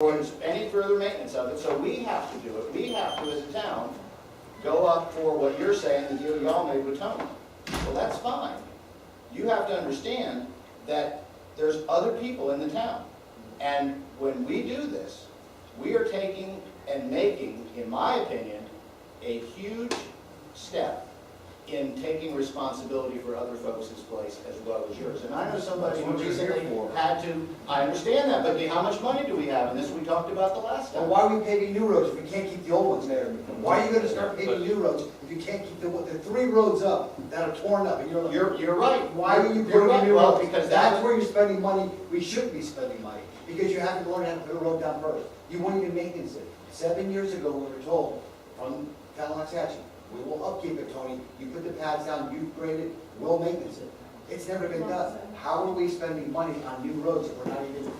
for any further maintenance of it, so we have to do it. We have to, as a town, go up for what you're saying, the deal y'all made with Tony. Well, that's fine. You have to understand that there's other people in the town. And when we do this, we are taking and making, in my opinion, a huge step in taking responsibility for other folks' place as well as yours. And I know somebody who recently had to, I understand that, but how much money do we have? And this we talked about the last Well, time. why are we paving new roads if we can't keep the old ones there? Why are you gonna start paving new roads if you can't keep the 3 roads up that are torn up? And You're right. why are you You're putting right. in new Well, roads? because That's where you're spending money. We shouldn't be spending money, because you haven't learned how to put a road down first. You wouldn't even maintenance it. 7 years ago, we were told from Tallahatchie, we will upkeep it, Tony. You put the pads down, you grade it, we'll maintenance it. It's never been done. How are we spending money on new roads if we're not even,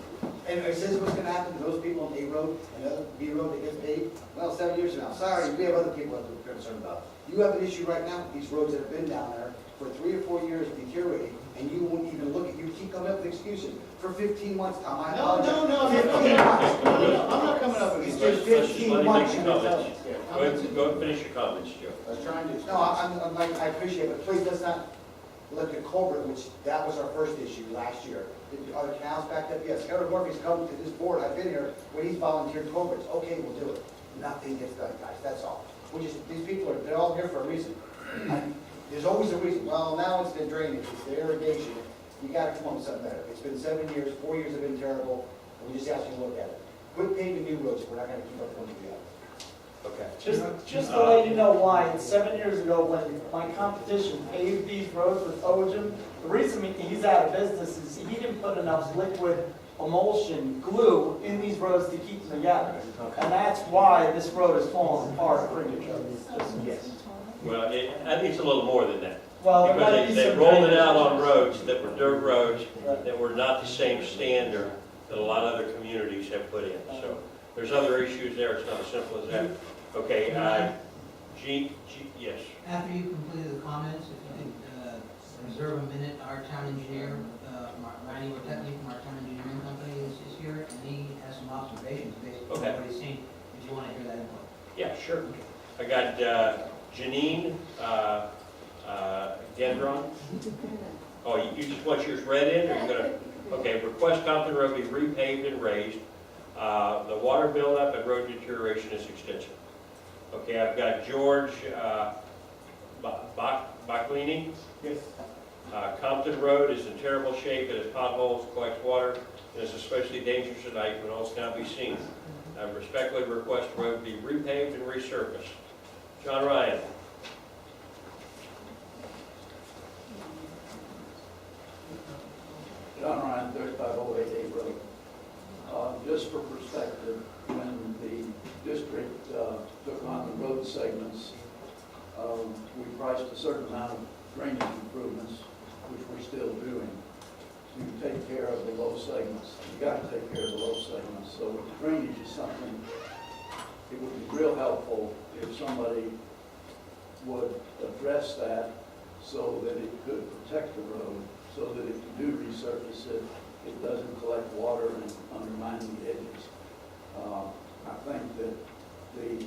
and is this what's gonna happen to those people on A Road and other B Road that gets paved? Well, 7 years from now, sorry, we have other people that we're concerned about. You have an issue right now with these roads that have been down there for 3 or 4 years deteriorating, and you won't even look at, you keep coming up with excuses. For 15 months, Tom, I No, apologize. no, no, I'm not 15 coming up. months. No, I'm not coming up with It's these. been Let's just 15 let him months. make you're your gonna tell comments. me. Go ahead and finish your comments, Joe. I was trying to. No, I appreciate it, but please let's not let the culvert, which that was our first issue last year. Are the canals backed up? Yes. Harold Murphy's come to this board, I've been here, when he's volunteered culverts. Okay, we'll do it. Nothing gets done, guys, that's all. These people they're all here for a reason. There's always a reason. Well, now it's the drainage, it's the irrigation. You gotta come up with something better. It's been 7 years, 4 years have been terrible, and we just ask you to look at it. Quit paving new roads if we're not gonna keep up with the other. Okay. Just to let you know why, 7 years ago, when my competition paved these roads with Ogem, the reason he's out of business is he didn't put enough liquid emulsion glue in these roads to keep them together. And that's why this road is falling apart pretty much. Yes. Well, I think it's a little more than that. Well, there might Because be they some rolled it drainage out on issues. roads that were dirt roads, that were not the same standard that a lot of other communities have put in. So there's other issues there, it's not as simple as that. Okay, yes. After you completed the comments, if you could reserve a minute, our town engineer, Randy Ortetny from our town engineering company is here, and he has some observations based on Okay. what he's seen, if you want to hear that input. Yeah, sure. I got Janine Gendron. Oh, you just want yours read in, or you gonna? Okay, request Compton Road be repaved and raised. The water buildup and road deterioration is extensive. Okay, I've got George Baclini. Yes. Compton Road is in terrible shape, it has potholes, collects water, and is especially dangerous at night when all cannot be seen. I respectfully request the road be repaved and resurfaced. John Ryan. John Ryan, 3508 Road. Just for perspective, when the district took on the road segments, we priced a certain amount of drainage improvements, which we're still doing, to take care of the low segments. You got to take care of the low segments. So drainage is something, it would be real helpful if somebody would address that so that it could protect the road, so that if you do resurface it, it doesn't collect water and undermine the edges. I think that the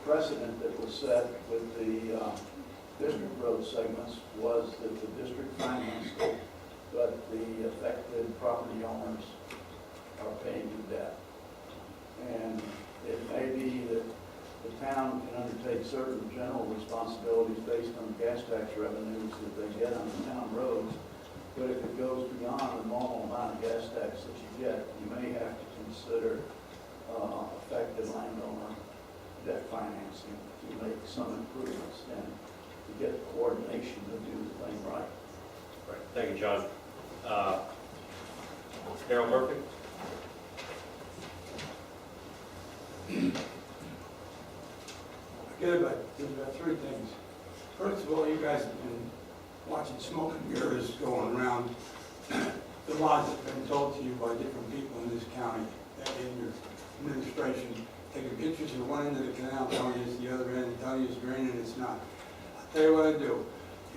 precedent that was set with the district road segments was that the district financed it, but the affected property owners are paying the debt. And it may be that the town can undertake certain general responsibilities based on gas tax revenues that they get on the town roads. But if it goes beyond the normal amount of gas tax that you get, you may have to consider affected landowner debt financing to make some improvements and to get the coordination to do the thing right. Right. Thank you, John. Harold Murphy. Good, but there's about 3 things. First of all, you guys have been watching smoke and mirrors going around the lies that have been told to you by different people in this county in your administration. Taking pictures of one end of the canal, telling you it's the other end, and telling you it's draining, and it's not. I'll tell you what I do.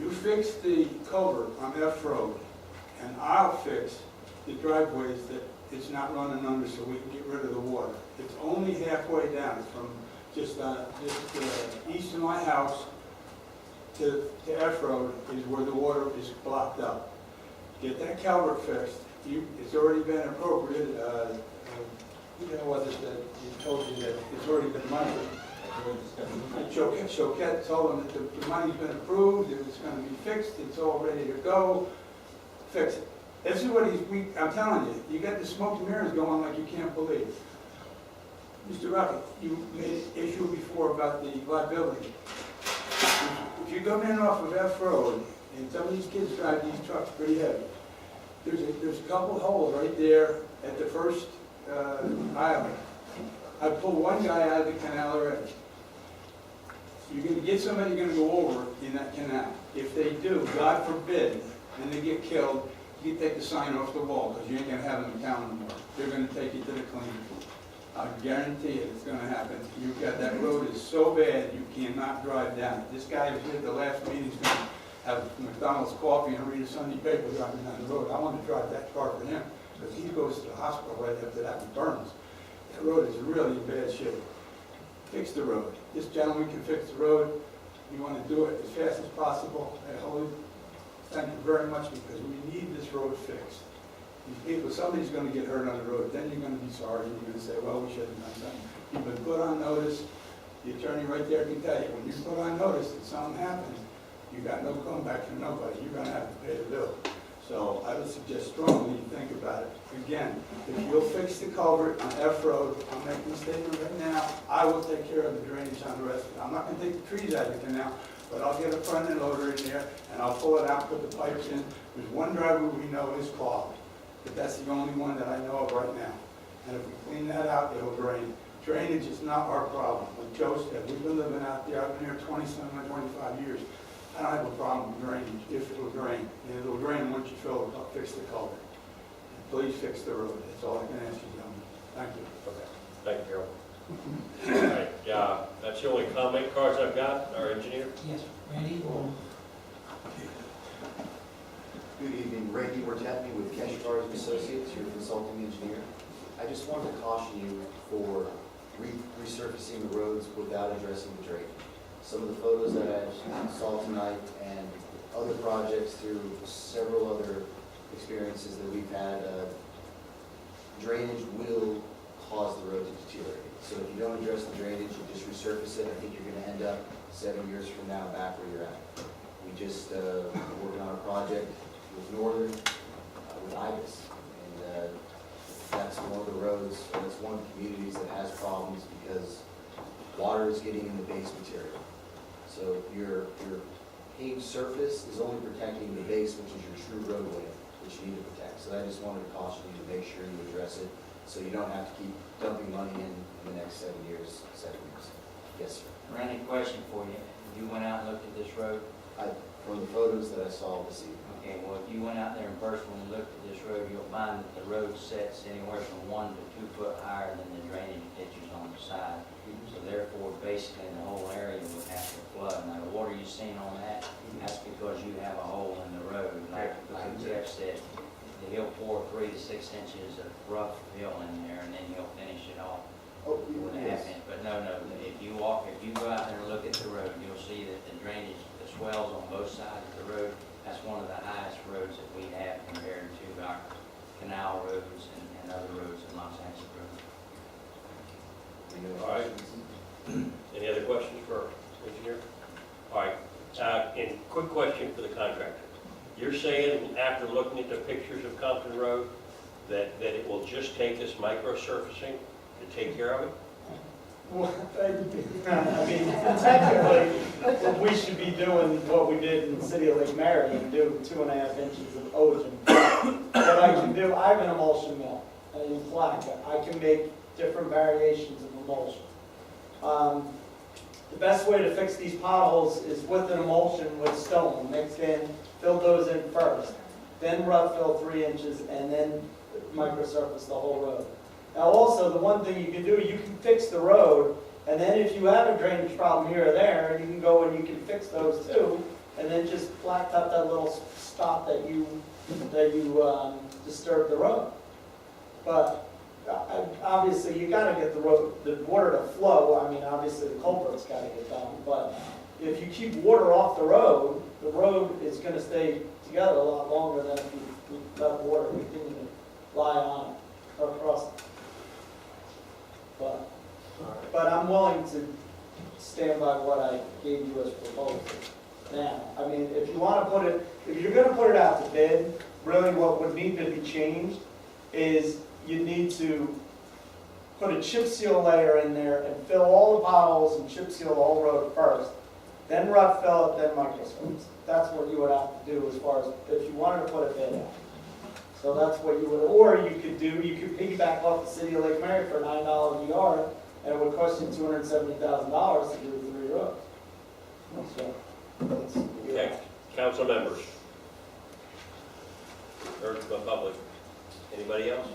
You fix the culvert on F Road, and I'll fix the driveways that it's not running under, so we can get rid of the water. It's only halfway down, from just east of my house to F Road is where the water is blocked up. Get that culvert fixed. It's already been appropriated. Who the hell was it that told you that it's already been money? Choquette told them that the money's been approved, it was going to be fixed, it's all ready to go. Fix it. This is what I'm telling you, you got the smoke and mirrors going like you can't believe. Mr. Rocket, you made an issue before about the liability. If you go in off of F Road, and some of these kids drive these trucks pretty heavy, there's a couple holes right there at the first island. I pulled one guy out of the canal already. You're going to get somebody going to go over in that canal. If they do, God forbid, and they get killed, you can take the sign off the wall because you ain't going to have them in town anymore. They're going to take you to the cleaner. I guarantee it, it's going to happen. You've got, that road is so bad you cannot drive down it. This guy who's here at the last meeting is going to have McDonald's coffee and read a Sunday paper driving down the road. I want to drive that car for him because he goes to the hospital right after that and burns. That road is really in bad shape. Fix the road. This gentleman can fix the road. You want to do it as fast as possible. I hope. Thank you very much because we need this road fixed. These people, somebody's going to get hurt on the road. Then you're going to be sorry. You're going to say, well, we should have done something. You've been put on notice. The attorney right there can tell you, when you're put on notice that something happens, you got no comeback from nobody. You're going to have to pay the bill. So I would suggest strongly you think about it. Again, if you'll fix the culvert on F Road, I'm making a statement right now, I will take care of the drainage on the rest of it. I'm not going to take the trees out of the canal, but I'll get a front end loader in there and I'll pull it out, put the pipes in. There's one driveway we know is clogged, but that's the only one that I know of right now. And if we clean that out, it'll drain. Drainage is not our problem. Like Joe said, we've been living out there. I've been here 25 years. I don't have a problem with drainage if it'll drain. And it'll drain once you fix the culvert. And please fix the road. That's all I can ask you, gentlemen. Thank you. Okay. Thank you, Harold. All right, that's the only comment cards I've got. Our engineer. Yes, Randy? Good evening, Randy Wertetny with Keshkars Associates, your consulting engineer. I just wanted to caution you for resurfacing the roads without addressing the drainage. Some of the photos that I saw tonight and other projects through several other experiences that we've had, drainage will cause the road to deteriorate. So if you don't address the drainage, you just resurface it, I think you're going to end up 7 years from now back where you're at. We just working on a project with Northern, with IBIS, and that's one of the roads, or that's one of the communities that has problems because water is getting in the base material. So your paved surface is only protecting the base, which is your true roadway, which you need to protect. So I just wanted to caution you to make sure you address it, so you don't have to keep dumping money in the next 7 years, 7 years. Yes, sir. Randy, question for you. You went out and looked at this road? From the photos that I saw this evening. Okay, well, if you went out there and personally looked at this road, you'll find that the road sets anywhere from 1 to 2 foot higher than the drainage ditches on the side. So therefore, basically, the whole area would have to flood. Now, the water you've seen on that, that's because you have a hole in the road. Like Jeff said, he'll pour 3 to 6 inches of rough fill in there, and then he'll finish it off with a half inch. But no, if you go out there and look at the road, you'll see that the drainage, the swells on both sides of the road, that's one of the highest roads that we have compared to our canal roads and other roads in Los Angeles. All right. Any other questions for our engineer? All right. And quick question for the contractor. You're saying after looking at the pictures of Compton Road that it will just take this micro-surfacing to take care of it? Well, I mean, technically, what we should be doing, what we did in the city of Lake Mary, and do 2.5 inches of ozone. What I can do, I have an emulsion mill in Flaca. I can make different variations of emulsion. The best way to fix these potholes is with an emulsion with stone mixed in, fill those in first, then rough fill 3 inches, and then microsurface the whole road. Now also, the one thing you can do, you can fix the road, and then if you have a drainage problem here or there, you can go and you can fix those too, and then just blacktop that little spot that you disturbed the road. But obviously, you gotta get the road, the water to flow. I mean, obviously, the culvert's gotta get done. But if you keep water off the road is gonna stay together a lot longer than if you let water continue to lie on it or across it. But I'm willing to stand by what I gave you as proposal now. I mean, if you wanna put it, if you're gonna put it out to bid, really what would need to be changed is you need to put a chip seal layer in there and fill all the potholes and chip seal the whole road first, then rough fill it, then microscopes. That's what you would have to do as far as, if you wanted to put a bid out. So that's what you would, or you could piggyback off the city of Lake Mary for $9 a yard, and it would cost you $270,000 to do 3 roads. So, that's, Okay, council members. Heard from the public. Anybody else?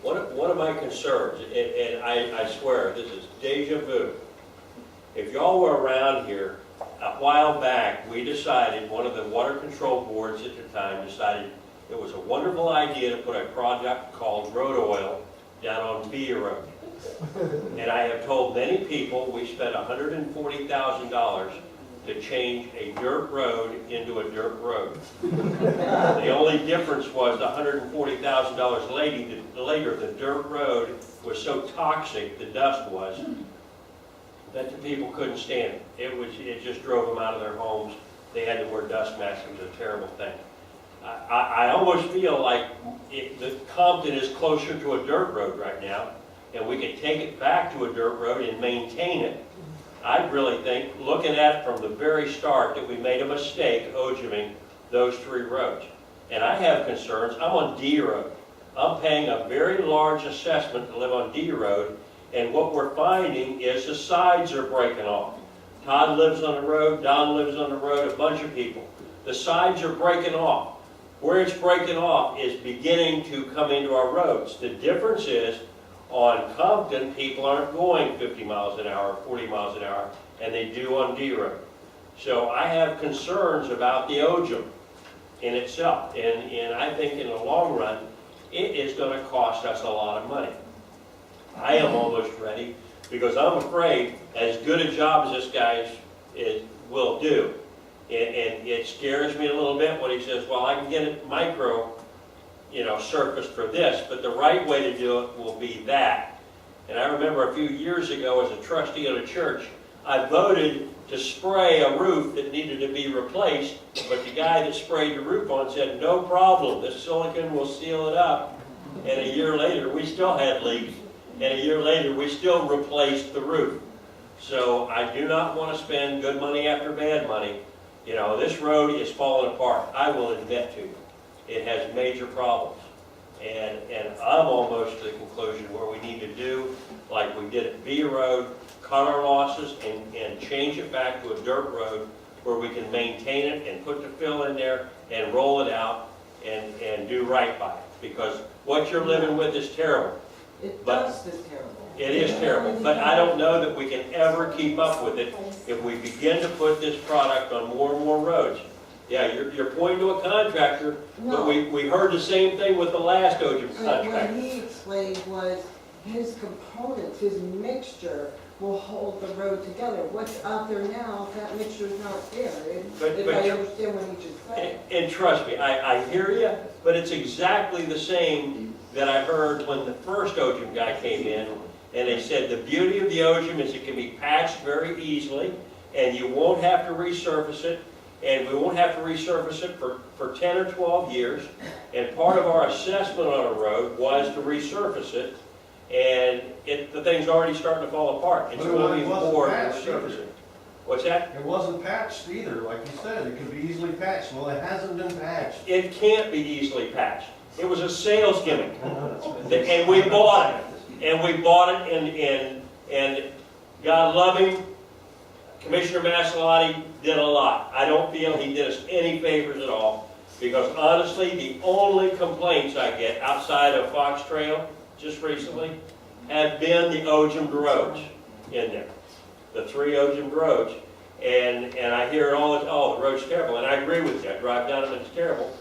One of my concerns, and I swear, this is deja vu. If y'all were around here, a while back, we decided, one of the water control boards at the time decided it was a wonderful idea to put a product called road oil down on B Road. And I have told many people, we spent $140,000 to change a dirt road into a dirt road. The only difference was the $140,000 later, the dirt road was so toxic, the dust was, that the people couldn't stand it. It just drove them out of their homes. They had to wear dust masks. It was a terrible thing. I almost feel like the Compton is closer to a dirt road right now, and we could take it back to a dirt road and maintain it. I really think, looking at it from the very start, that we made a mistake OJMing those 3 roads. And I have concerns. I'm on D Road. I'm paying a very large assessment to live on D Road, and what we're finding is the sides are breaking off. Todd lives on the road, Don lives on the road, a bunch of people. The sides are breaking off. Where it's breaking off is beginning to come into our roads. The difference is, on Compton, people aren't going 50 miles an hour, 40 miles an hour, and they do on D Road. So I have concerns about the OJM in itself, and I think in the long run, it is going to cost us a lot of money. I am almost ready, because I'm afraid, as good a job as this guy will do, and it scares me a little bit when he says, well, I can get it micro, surfaced for this, but the right way to do it will be that. And I remember a few years ago, as a trustee of a church, I voted to spray a roof that needed to be replaced, but the guy that sprayed the roof on said, no problem, this silicone will seal it up. And a year later, we still had leaks, and a year later, we still replaced the roof. So I do not want to spend good money after bad money. This road is falling apart. I will admit to you, it has major problems. And I'm almost to the conclusion where we need to do like we did at B Road, cut our losses and change it back to a dirt road where we can maintain it and put the fill in there and roll it out and do right by it. Because what you're living with is terrible. Dust is terrible. It is terrible, but I don't know that we can ever keep up with it if we begin to put this product on more and more roads. Yeah, you're pointing to a contractor, but we heard the same thing with the last OJM contractor. What he explained was his components, his mixture will hold the road together. What's out there now, that mixture's not there, if I understand what he just said. And trust me, I hear you, but it's exactly the same that I heard when the first OJM guy came in, and they said the beauty of the OJM is it can be patched very easily, and you won't have to resurface it, and we won't have to resurface it for 10 or 12 years. And part of our assessment on a road was to resurface it, and the thing's already starting to fall apart. It's moving forward to resurface it. What's that? It wasn't patched either, like you said, it could be easily patched. Well, it hasn't been patched. It can't be easily patched. It was a sales gimmick, and we bought it. And we bought it, and God love him, Commissioner Massalotti did a lot. I don't feel he did us any favors at all, because honestly, the only complaints I get outside of Fox Trail just recently have been the OJM roads in there, the 3 OJM roads, and I hear it all the time, oh, the road's terrible, and I agree with you. I drive down it and it's terrible,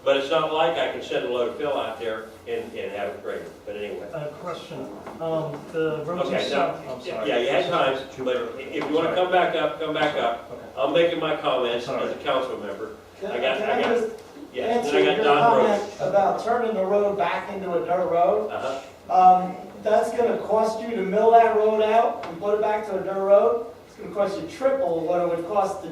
but it's not like I can send a load of fill out there and have it graded, but anyway. Question, the road Okay, itself, now, I'm sorry. yeah, you had time, but if you wanna come back up, come back up. Okay. I'm making my comments as Sorry. a council member. Can I got- I just Yes, answer then I your got Don comment Rhodes. about turning the road back into a dirt road? Uh-huh. That's gonna cost you to mill that road out and put it back to a dirt road. It's gonna cost you triple what it would cost to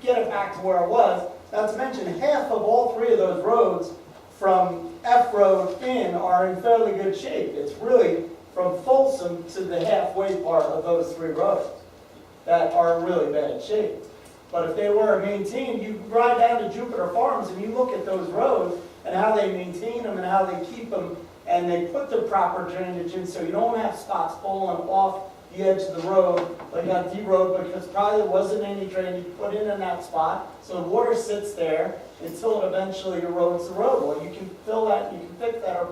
get it back to where it was. Not to mention, half of all three of those roads from F Road in are in fairly good shape. It's really from Folsom to the halfway part of those three roads that are in really bad shape. But if they were maintained, you ride down to Jupiter Farms and you look at those roads and how they maintain them and how they keep them, and they put the proper drainage in so you don't have spots falling off the edge of the road, like on D Road, because probably there wasn't any drainage put in that spot, so the water sits there until it eventually erodes the road. Well, you can fill that, you can fix that, or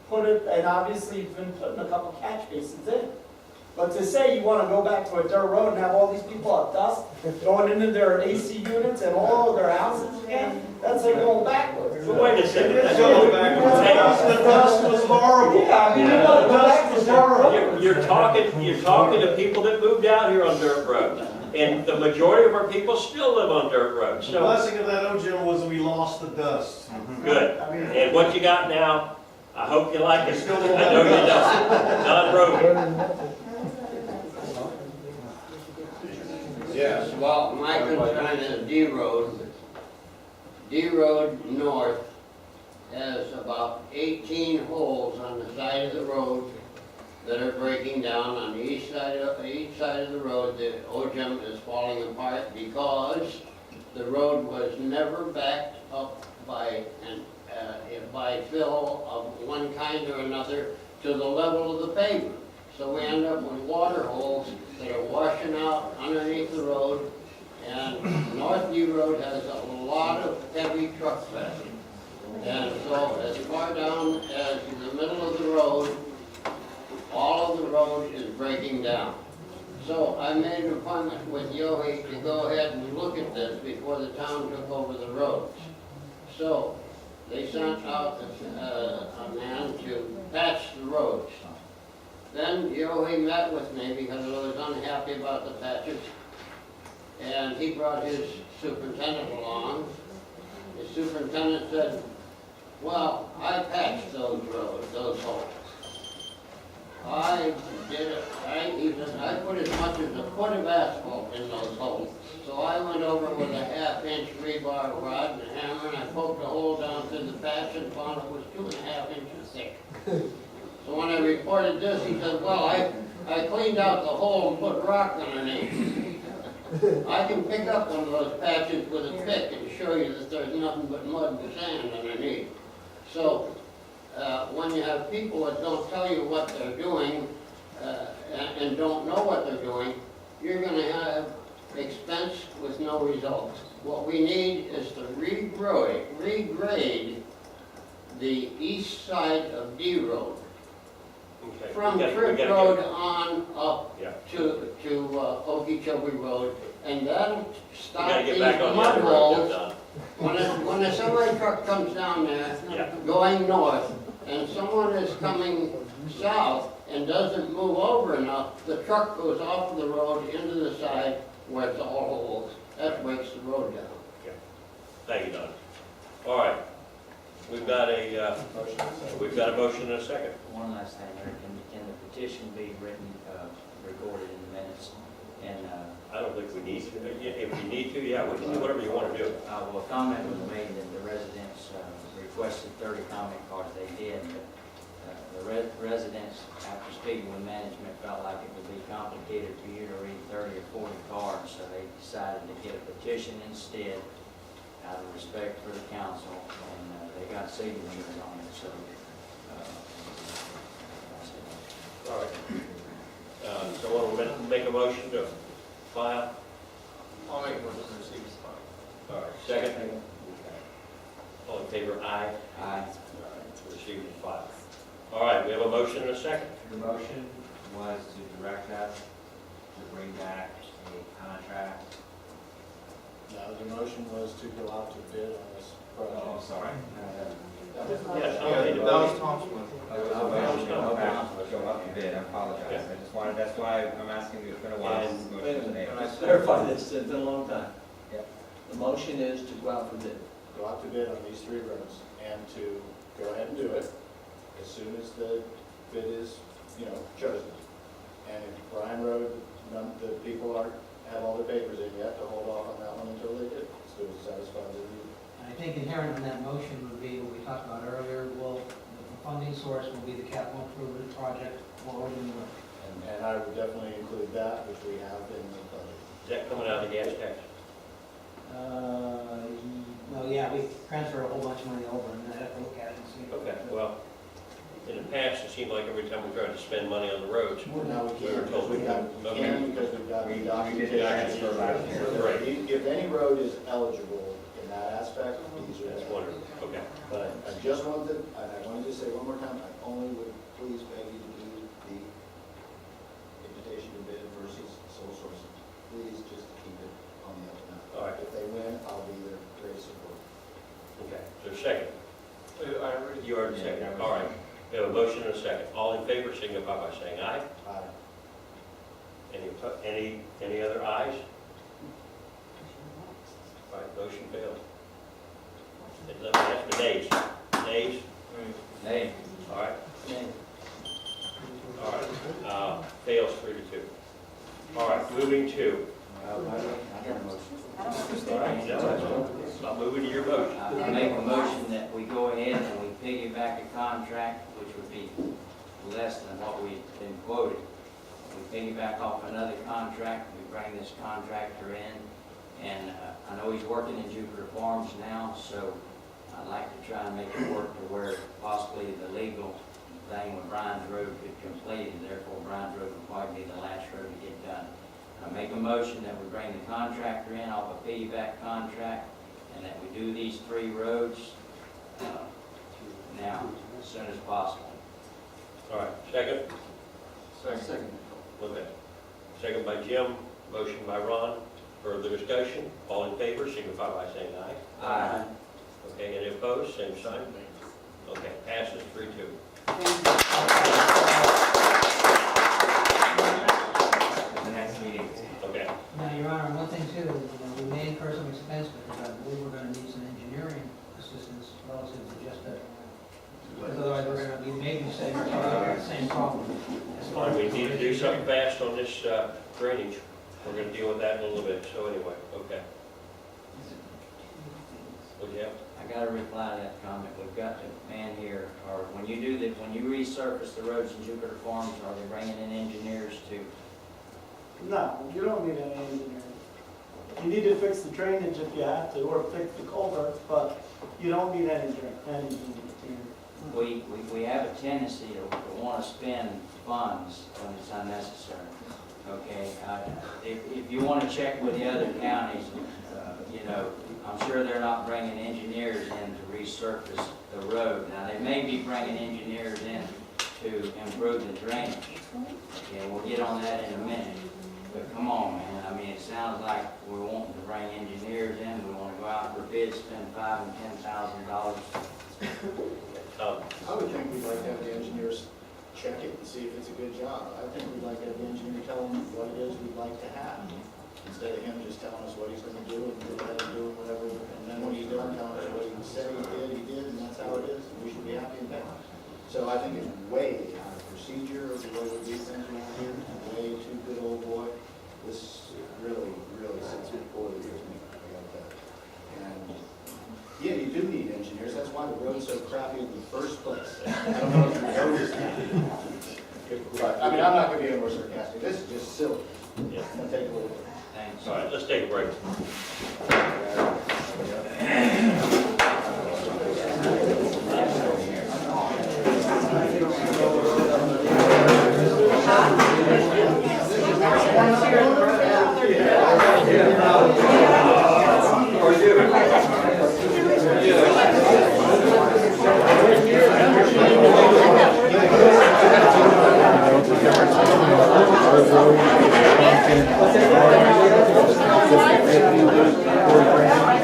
put it, and obviously you've been putting a couple catch basins in. But to say you want to go back to a dirt road and have all these people have dust going into their AC units and all of their houses again, that's like going backwards. But wait a second. It's That's going going backwards. The dust was horrible. Yeah, I mean, you gotta go back to dirt roads. You're talking to people that moved out here on dirt roads. And the majority of our people still live on dirt roads. The So, blessing of that OJM was we lost the dust. good. And what you got now, I hope you like it. I know you don't. Don Rhodes. Yes, well, my concern is D Road. D Road North has about 18 holes on the side of the road that are breaking down. On the each side of the road, the OJM is falling apart because the road was never backed up by fill of one kind or another to the level of the pavement. So we end up with water holes that are washing out underneath the road. And North D Road has a lot of heavy truck traffic. And so as far down as the middle of the road, all of the road is breaking down. So I made an appointment with Yohe to go ahead and look at this before the town took over the roads. So they sent out a man to patch the roads. Then Yohe met with me because I was unhappy about the patches. And he brought his superintendent along. The superintendent said, well, I patched those roads, those holes. I did it, he said, I put as much as a foot of asphalt in those holes. So I went over with a 1/2-inch rebar rod and a hammer, and I poked a hole down through the patch and found it was 2.5 inches thick. So when I reported this, he said, well, I cleaned out the hole and put rock underneath. I can pick up one of those patches with a pick and show you that there's nothing but mud and sand underneath. So when you have people that don't tell you what they're doing and don't know what they're doing, you're going to have expense with no results. What we need is to regrade the east side of D Road. Okay. From We Trip gotta Road get- on up Yeah. to Okeechobee Road, and then We stop gotta these get back on the mud other road, holes. Don. When a semi truck comes down there, Yeah. going north, and someone is coming south and doesn't move over enough, the truck goes off of the road into the side where it's all holes. That breaks the road down. Thank you, Don. All right. We've got a motion and a second. One last thing, Eric, can the petition be written, recorded in the minutes? And, I don't think we need to. If we need to, yeah, we can do whatever you want to do. well, a comment was made that the residents requested 30 comment cards. They did, but the residents, after speaking with management, felt like it would be complicated for you to read 30 or 40 cards, so they decided to get a petition instead, out of respect for the council, and they got signatures on it, so. All right. Someone will make a motion to file? I'll make a motion to receive this file. All right, second. All in favor, aye. Aye. Receive and file. All right, we have a motion and a second. The motion was to direct us to bring back a contract. No, the motion was to go out to bid on this Oh, project. sorry. Yes, somebody did. Thompson. Go up a bit, I apologize. I just wanted, that's why I'm asking you, it's been a while since the motion was made. Can I clarify this? It's been a long time. Yep. The motion is to go out for bid. Go out to bid on these 3 roads and to go ahead and do it as soon as the bid is, chosen. And if Bryan Road, the people have all their papers in yet, to hold off on that one until they do, so it's satisfied with you. I think inherent in that motion would be what we talked about earlier, the funding source will be the capital improvement project for Orland Road. And I would definitely include that, which we have in the budget. Is that coming out of the gas tax? No, yeah, we transferred a whole bunch of money over, and I have to look at it and see. Okay, well, in the past, it seemed like every time we tried to spend money on the roads, Now we we were can't, told because we got, okay. can because we've got We the did the transfer last year. Right. If any road is eligible in that aspect, these are. That's wonderful, okay. But I just wanted, and I wanted to say one more time, I only would please beg you to do the invitation to bid versus sole sourcing. Please just keep it on the up and up. All right. If they win, I'll be their greatest support. Okay, so second. You already Yeah, seconded, that was- all right. We have a motion and a second. All in favor, signify by saying aye. Any other ayes? All right, motion failed. Let me ask the nays. Nays? Nay. All right. All right, fails 3-2. All right, moving to, I got a motion. all right, now moving to your motion. I make a motion that we go ahead and we piggyback a contract, which would be less than what we've been quoted. We piggyback off another contract, we bring this contractor in, and I know he's working in Jupiter Farms now, so I'd like to try and make it work to where possibly the legal thing with Bryan's Road could complete, and therefore Bryan's Road would probably be the last road to get done. I make a motion that we bring the contractor in off a piggyback contract, and that we do these 3 roads now, as soon as possible. All right, second? Second. Okay. Second by Jim, motion by Ron. Further discussion? All in favor, signify by saying aye. Aye. Okay, any opposed, same sign? Okay, passes 3-2. The next meeting. Okay, Now, Your Honor, one thing too, we may incur some expense, because I believe we're gonna need some engineering assistance relative to just that. Because otherwise, we may be setting ourselves up with the same problem. as far fine, we as- need to do something fast on this drainage. We're gonna deal with that in a little bit, so anyway, okay. What do you have? I gotta reply to that comment. We've got to man here, or when you do that, when you resurface the roads in Jupiter Farms, are they bringing in engineers to? No, you don't need any engineering. You need to fix the drainage if you have to, or fix the culverts, but you don't need any engineering. We have a tendency to want to spend funds when it's unnecessary. Okay, if you want to check with the other counties, I'm sure they're not bringing engineers in to resurface the road. Now, they may be bringing engineers in to improve the drainage. Okay, we'll get on that in a minute. But come on, man, I mean, it sounds like we're wanting to bring engineers in, we want to go out for bid, spend $5,000 and $10,000. I would think we'd like to have the engineers check it and see if it's a good job. I think we'd like to have the engineer tell them what it is we'd like to have, instead of him just telling us what he's gonna do and go ahead and doing whatever. And then when he's done telling us what he said he did, and that's how it is, and we should be happy with that. So I think it's way out of procedure of the way we do things around here, way too good old boy. This really, really sits me poorly with me about that. And yeah, you do need engineers. That's why the road's so crappy in the first place. I don't know if you noticed that. But, I mean, I'm not going to be any more sarcastic. This is just silly. Yeah. I'm going to take a little bit. Thanks. All right, let's take a break. Thank you.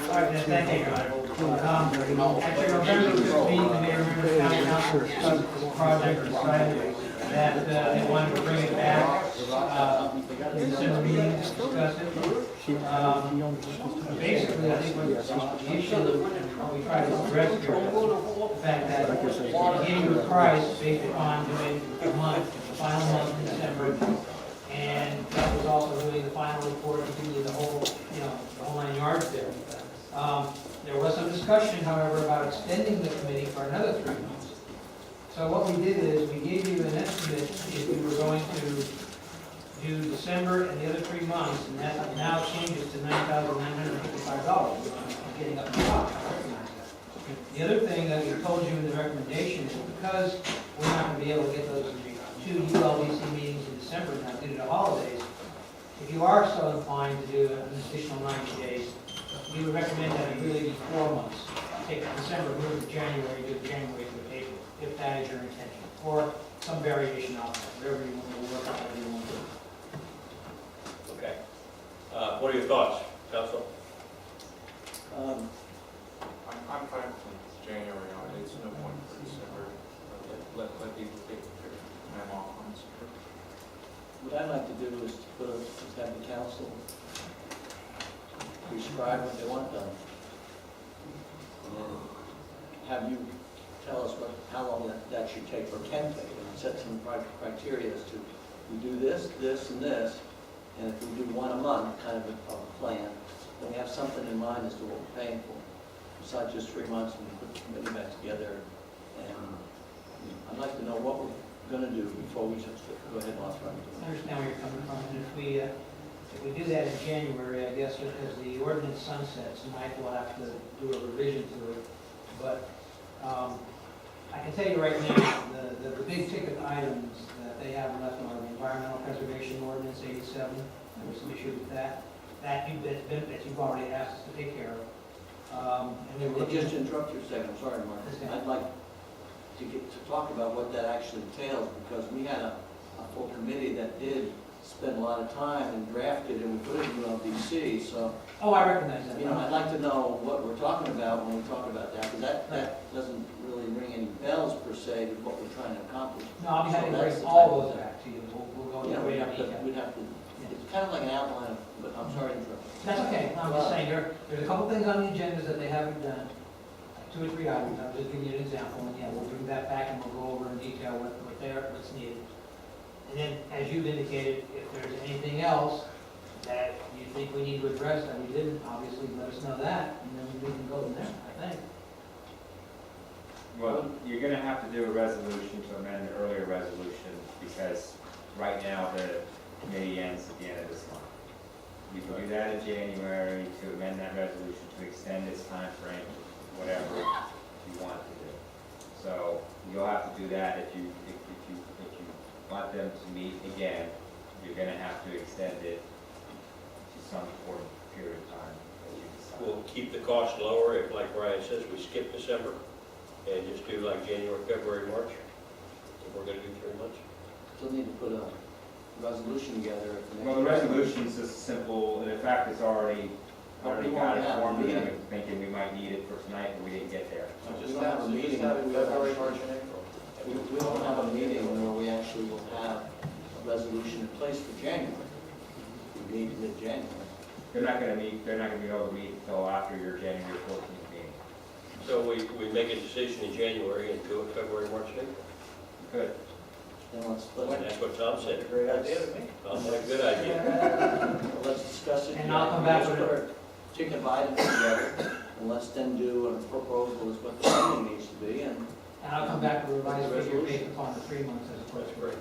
right, then, thank you. At your November 15th meeting, the mayor and the county council discussed this project, decided that they wanted to bring it back, in the December meeting to discuss it. Basically, I think what the issue that we try to address here is the fact that they gave you a price based upon doing a month, the final month in December, and that was also doing the final report, including the whole, the whole 9 yards there. There was some discussion, however, about extending the committee for another 3 months. So what we did is, we gave you an estimate if we were going to do December and the other 3 months, and that now changes to $9,955. I'm getting up to the top, I recognize that. The other thing that we told you in the recommendation is because we're not going to be able to get those 2 ULDC meetings in December now due to the holidays, if you are so inclined to do an additional 90 days, we would recommend that it really be 4 months. Take December, move to January, do January through April, if that is your intention, or some variation of that, whatever you want to work out, whatever you want to do. Okay. What are your thoughts, council? I'm fine with January on, it's no point for December. Let people take time off on December. What I'd like to do is to have the council prescribe what they want done. And then have you tell us how long that should take or can take, and set some criteria as to, we do this, this, and this, and if we do one a month, kind of a plan, then we have something in mind as to what we're paying for. It's not just 3 months and we put the committee back together, and I'd like to know what we're gonna do before we just go ahead and authorize it. I understand where you're coming from, and if we do that in January, I guess as the ordinance sunsets, Mike will have to do a revision to it. But I can tell you right now, the big ticket items that they have left are the environmental preservation ordinance 87. There was some issue with that you've already asked us to take care of. And we Well, just to interrupt you a second, I'm sorry, Mark. I'd like to talk about what that actually entails, because we had a full committee that did spend a lot of time and drafted, and we put it in ULDC, so. Oh, I recognize that. I'd like to know what we're talking about when we talk about that, because that doesn't really ring any bells per se with what we're trying to accomplish. No, I'll be happy to So bring that's the all type of those thing. back to you. We'll go Yeah, into we'd greater have to, detail. it's kind of like an outline of, but I'm sorry to interrupt. That's okay, I'm just saying, there's a couple things on the agendas that they haven't done, 2 or 3 items, I'll just give you an example, and yeah, we'll bring that back and we'll go over in detail what's needed. And then, as you've indicated, if there's anything else that you think we need to address that we didn't, obviously let us know that, and then we can go from there, I think. Well, you're gonna have to do a resolution to amend the earlier resolution, because right now the committee ends at the end of this month. You can do that in January to amend that resolution to extend its time frame, whatever you want to do. So you'll have to do that if you want them to meet again. You're gonna have to extend it to some period of time that you decide. We'll keep the cost lower if, like Brian says, we skip December and just do like January, February, March. If we're gonna do 3 months. Still need to put a resolution together. Well, the resolution's just simple, and in fact, it's already got it formed, and I'm thinking we might need it for tonight, but we didn't get there. We don't have a meeting. February, March, and April. We don't have a meeting where we actually will have a resolution in place for January. We meet mid-January. They're not gonna be able to meet until after your January 14th meeting. So we make a decision in January and do it February, March, and April. Good. Then let's That's what Tom said. Great idea to me. Tom had a good idea. let's discuss it. And I'll come back with it. Put our ticket items together, and let's then do a proposal as what the funding needs to be, and And I'll come back with a revised figure based upon the 3 months as opposed to. Great.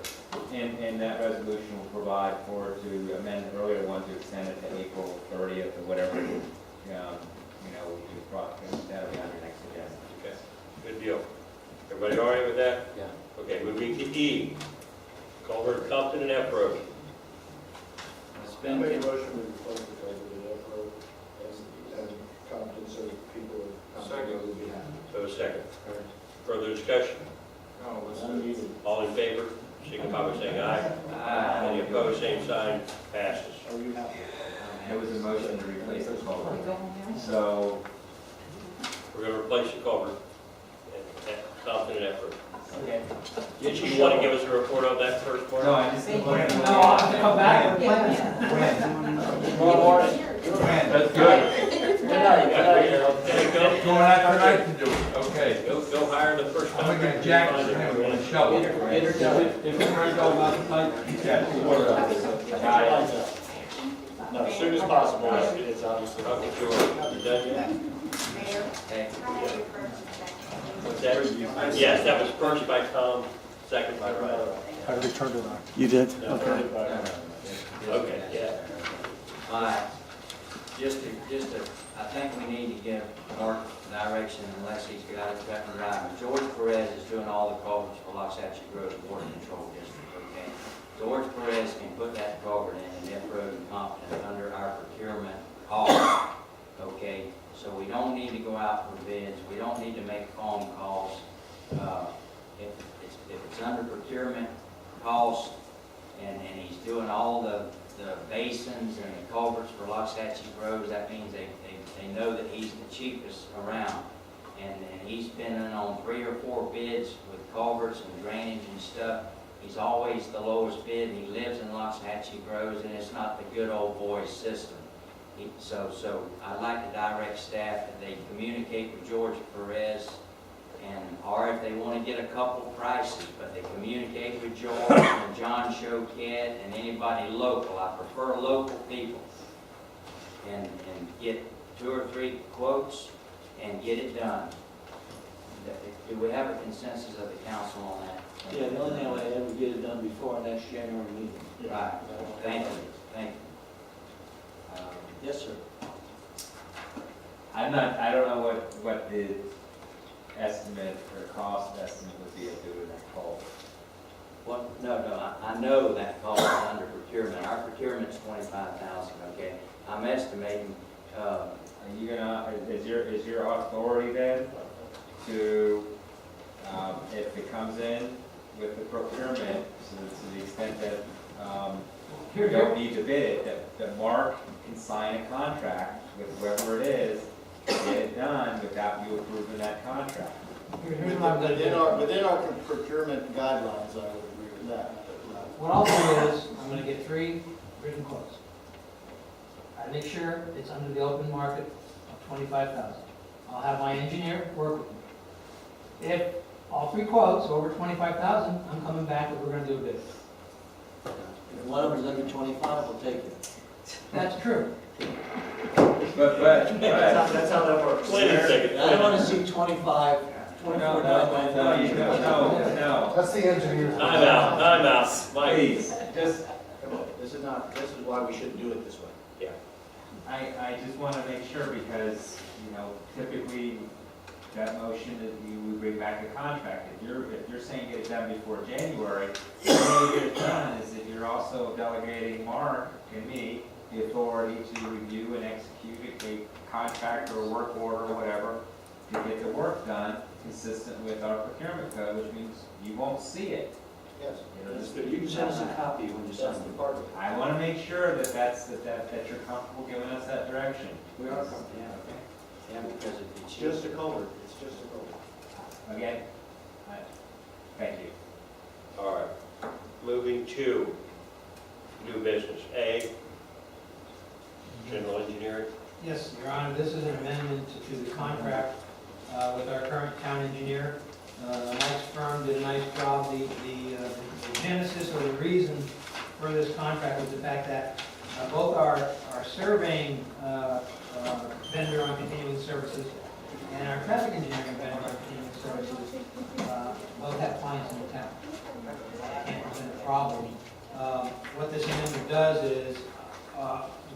And that resolution will provide to amend the earlier one to extend it to April 30th or whatever, that'll be on your next agenda. Okay, good deal. Everybody all right with that? Yeah. Okay, moving to E. Culvert Compton and F Road. I make a motion to close the culvert at Elk Road and Compton, so people of Compton will be happy. So a second. Further discussion? No, let's All in favor, signify by saying aye. Any opposed, same sign, passes. Are you happy? There was a motion to replace the culvert. So gonna replace the culvert at Compton and Effort. Okay. Did you want to give us a report on that first part? No, I just. No, I'll have to come back and plan. Tomorrow morning. That's good. Good night, Harold. There you go. Going after night to do it, okay. Go hire the first I'm gonna get contractor. Jack Find to it. have a shovel. Get her done. If we're going about the pipe, Yeah, water out. No, as soon as possible, it's obviously. Okay, sure. You done yet? Okay. What's that? Yes, that was first by Tom, second by Ryan. You did? No, okay, yeah. All right, just to, I think we need to give more direction unless he's got it cut and dry. George Perez is doing all the culverts for Loxahatchee Road Water Control District, okay? George Perez can put that culvert in F Road and Compton under our procurement cost, okay? So we don't need to go out for bids, we don't need to make phone calls. If it's under procurement cost, and he's doing all the basins and the culverts for Loxahatchee Road, that means they know that he's the cheapest around. And he's been in on 3 or 4 bids with culverts and drainage and stuff. He's always the lowest bid. He lives in Loxahatchee Road, and it's not the good old boy system. So I'd like to direct staff that they communicate with George Perez, or if they want to get a couple prices, but they communicate with George and John Choquette and anybody local. I prefer local people. And get 2 or 3 quotes and get it done. Do we have a consensus of the council on that? Yeah, the only thing I would add, we get it done before our next January meeting. Right, thank you, thank you. Yes, sir. I don't know what the estimate or cost estimate would be of doing that culvert. What, no, I know that falls under procurement. Our procurement's 25,000, okay? I'm estimating, Are you gonna, is your authority then to, if it comes in with the procurement, to the extent that, you don't need to bid it, that Mark can sign a contract with whoever it is, get it done without you approving that contract? Here's what I'm gonna do. Within our procurement guidelines, I would agree with that. What I'll do is, I'm gonna get 3 written quotes. I make sure it's under the open market of 25,000. I'll have my engineer work with me. If all 3 quotes are over 25,000, I'm coming back and we're gonna do a bid. If one of them's under 25, we'll take it. That's true. But. That's how that works. Wait a second. I don't want to see 25, 24, No, That's the engineer. I'm out, Mike. please, just, Come on, this is why we shouldn't do it this way. I just want to make sure because, typically that motion that you would bring back a contract. If you're saying get it done before January, the way to get it done is that you're also delegating Mark and me the authority to review and execute a contract or work order or whatever to get the work done consistent with our procurement code, which means you won't see it. Yes. That's good. You can send us a copy when you sign That's the it. part of it. I want to make sure that you're comfortable giving us that direction. We are comfortable. yeah, because if It's it's just a culvert, it's just a culvert. Again, thank you. All right, moving to new business. A, general engineering. Yes, Your Honor, this is an amendment to the contract with our current town engineer. Mike's firm did a nice job. The genesis or the reason for this contract was the fact that both our surveying vendor on continuing services and our traffic engineering vendor on continuing services both have clients in the town. Can't present a problem. What this amendment does is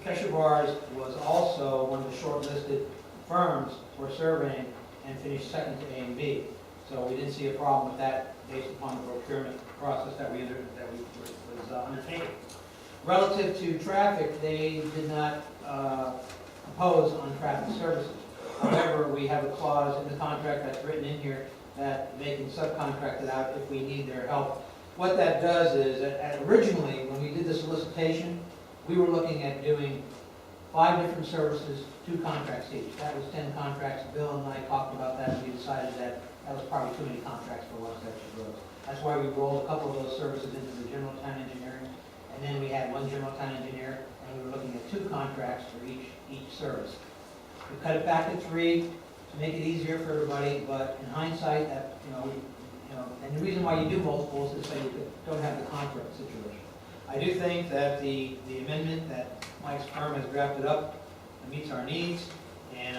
Keshe Bars was also one of the shortlisted firms for surveying and finished second to A and B. So we didn't see a problem with that based upon the procurement process that was undertaken. Relative to traffic, they did not oppose on traffic services. However, we have a clause in the contract that's written in here that they can subcontract it out if we need their help. What that does is, originally, when we did the solicitation, we were looking at doing 5 different services, 2 contracts each. That was 10 contracts. Bill and I talked about that, and we decided that that was probably too many contracts for one section of roads. That's why we rolled a couple of those services into the general town engineering, and then we had one general town engineer, and we were looking at 2 contracts for each service. We cut it back to 3 to make it easier for everybody, but in hindsight, that, and the reason why you do multiples is so you don't have the conflict situation. I do think that the amendment that Mike's firm has drafted up meets our needs, and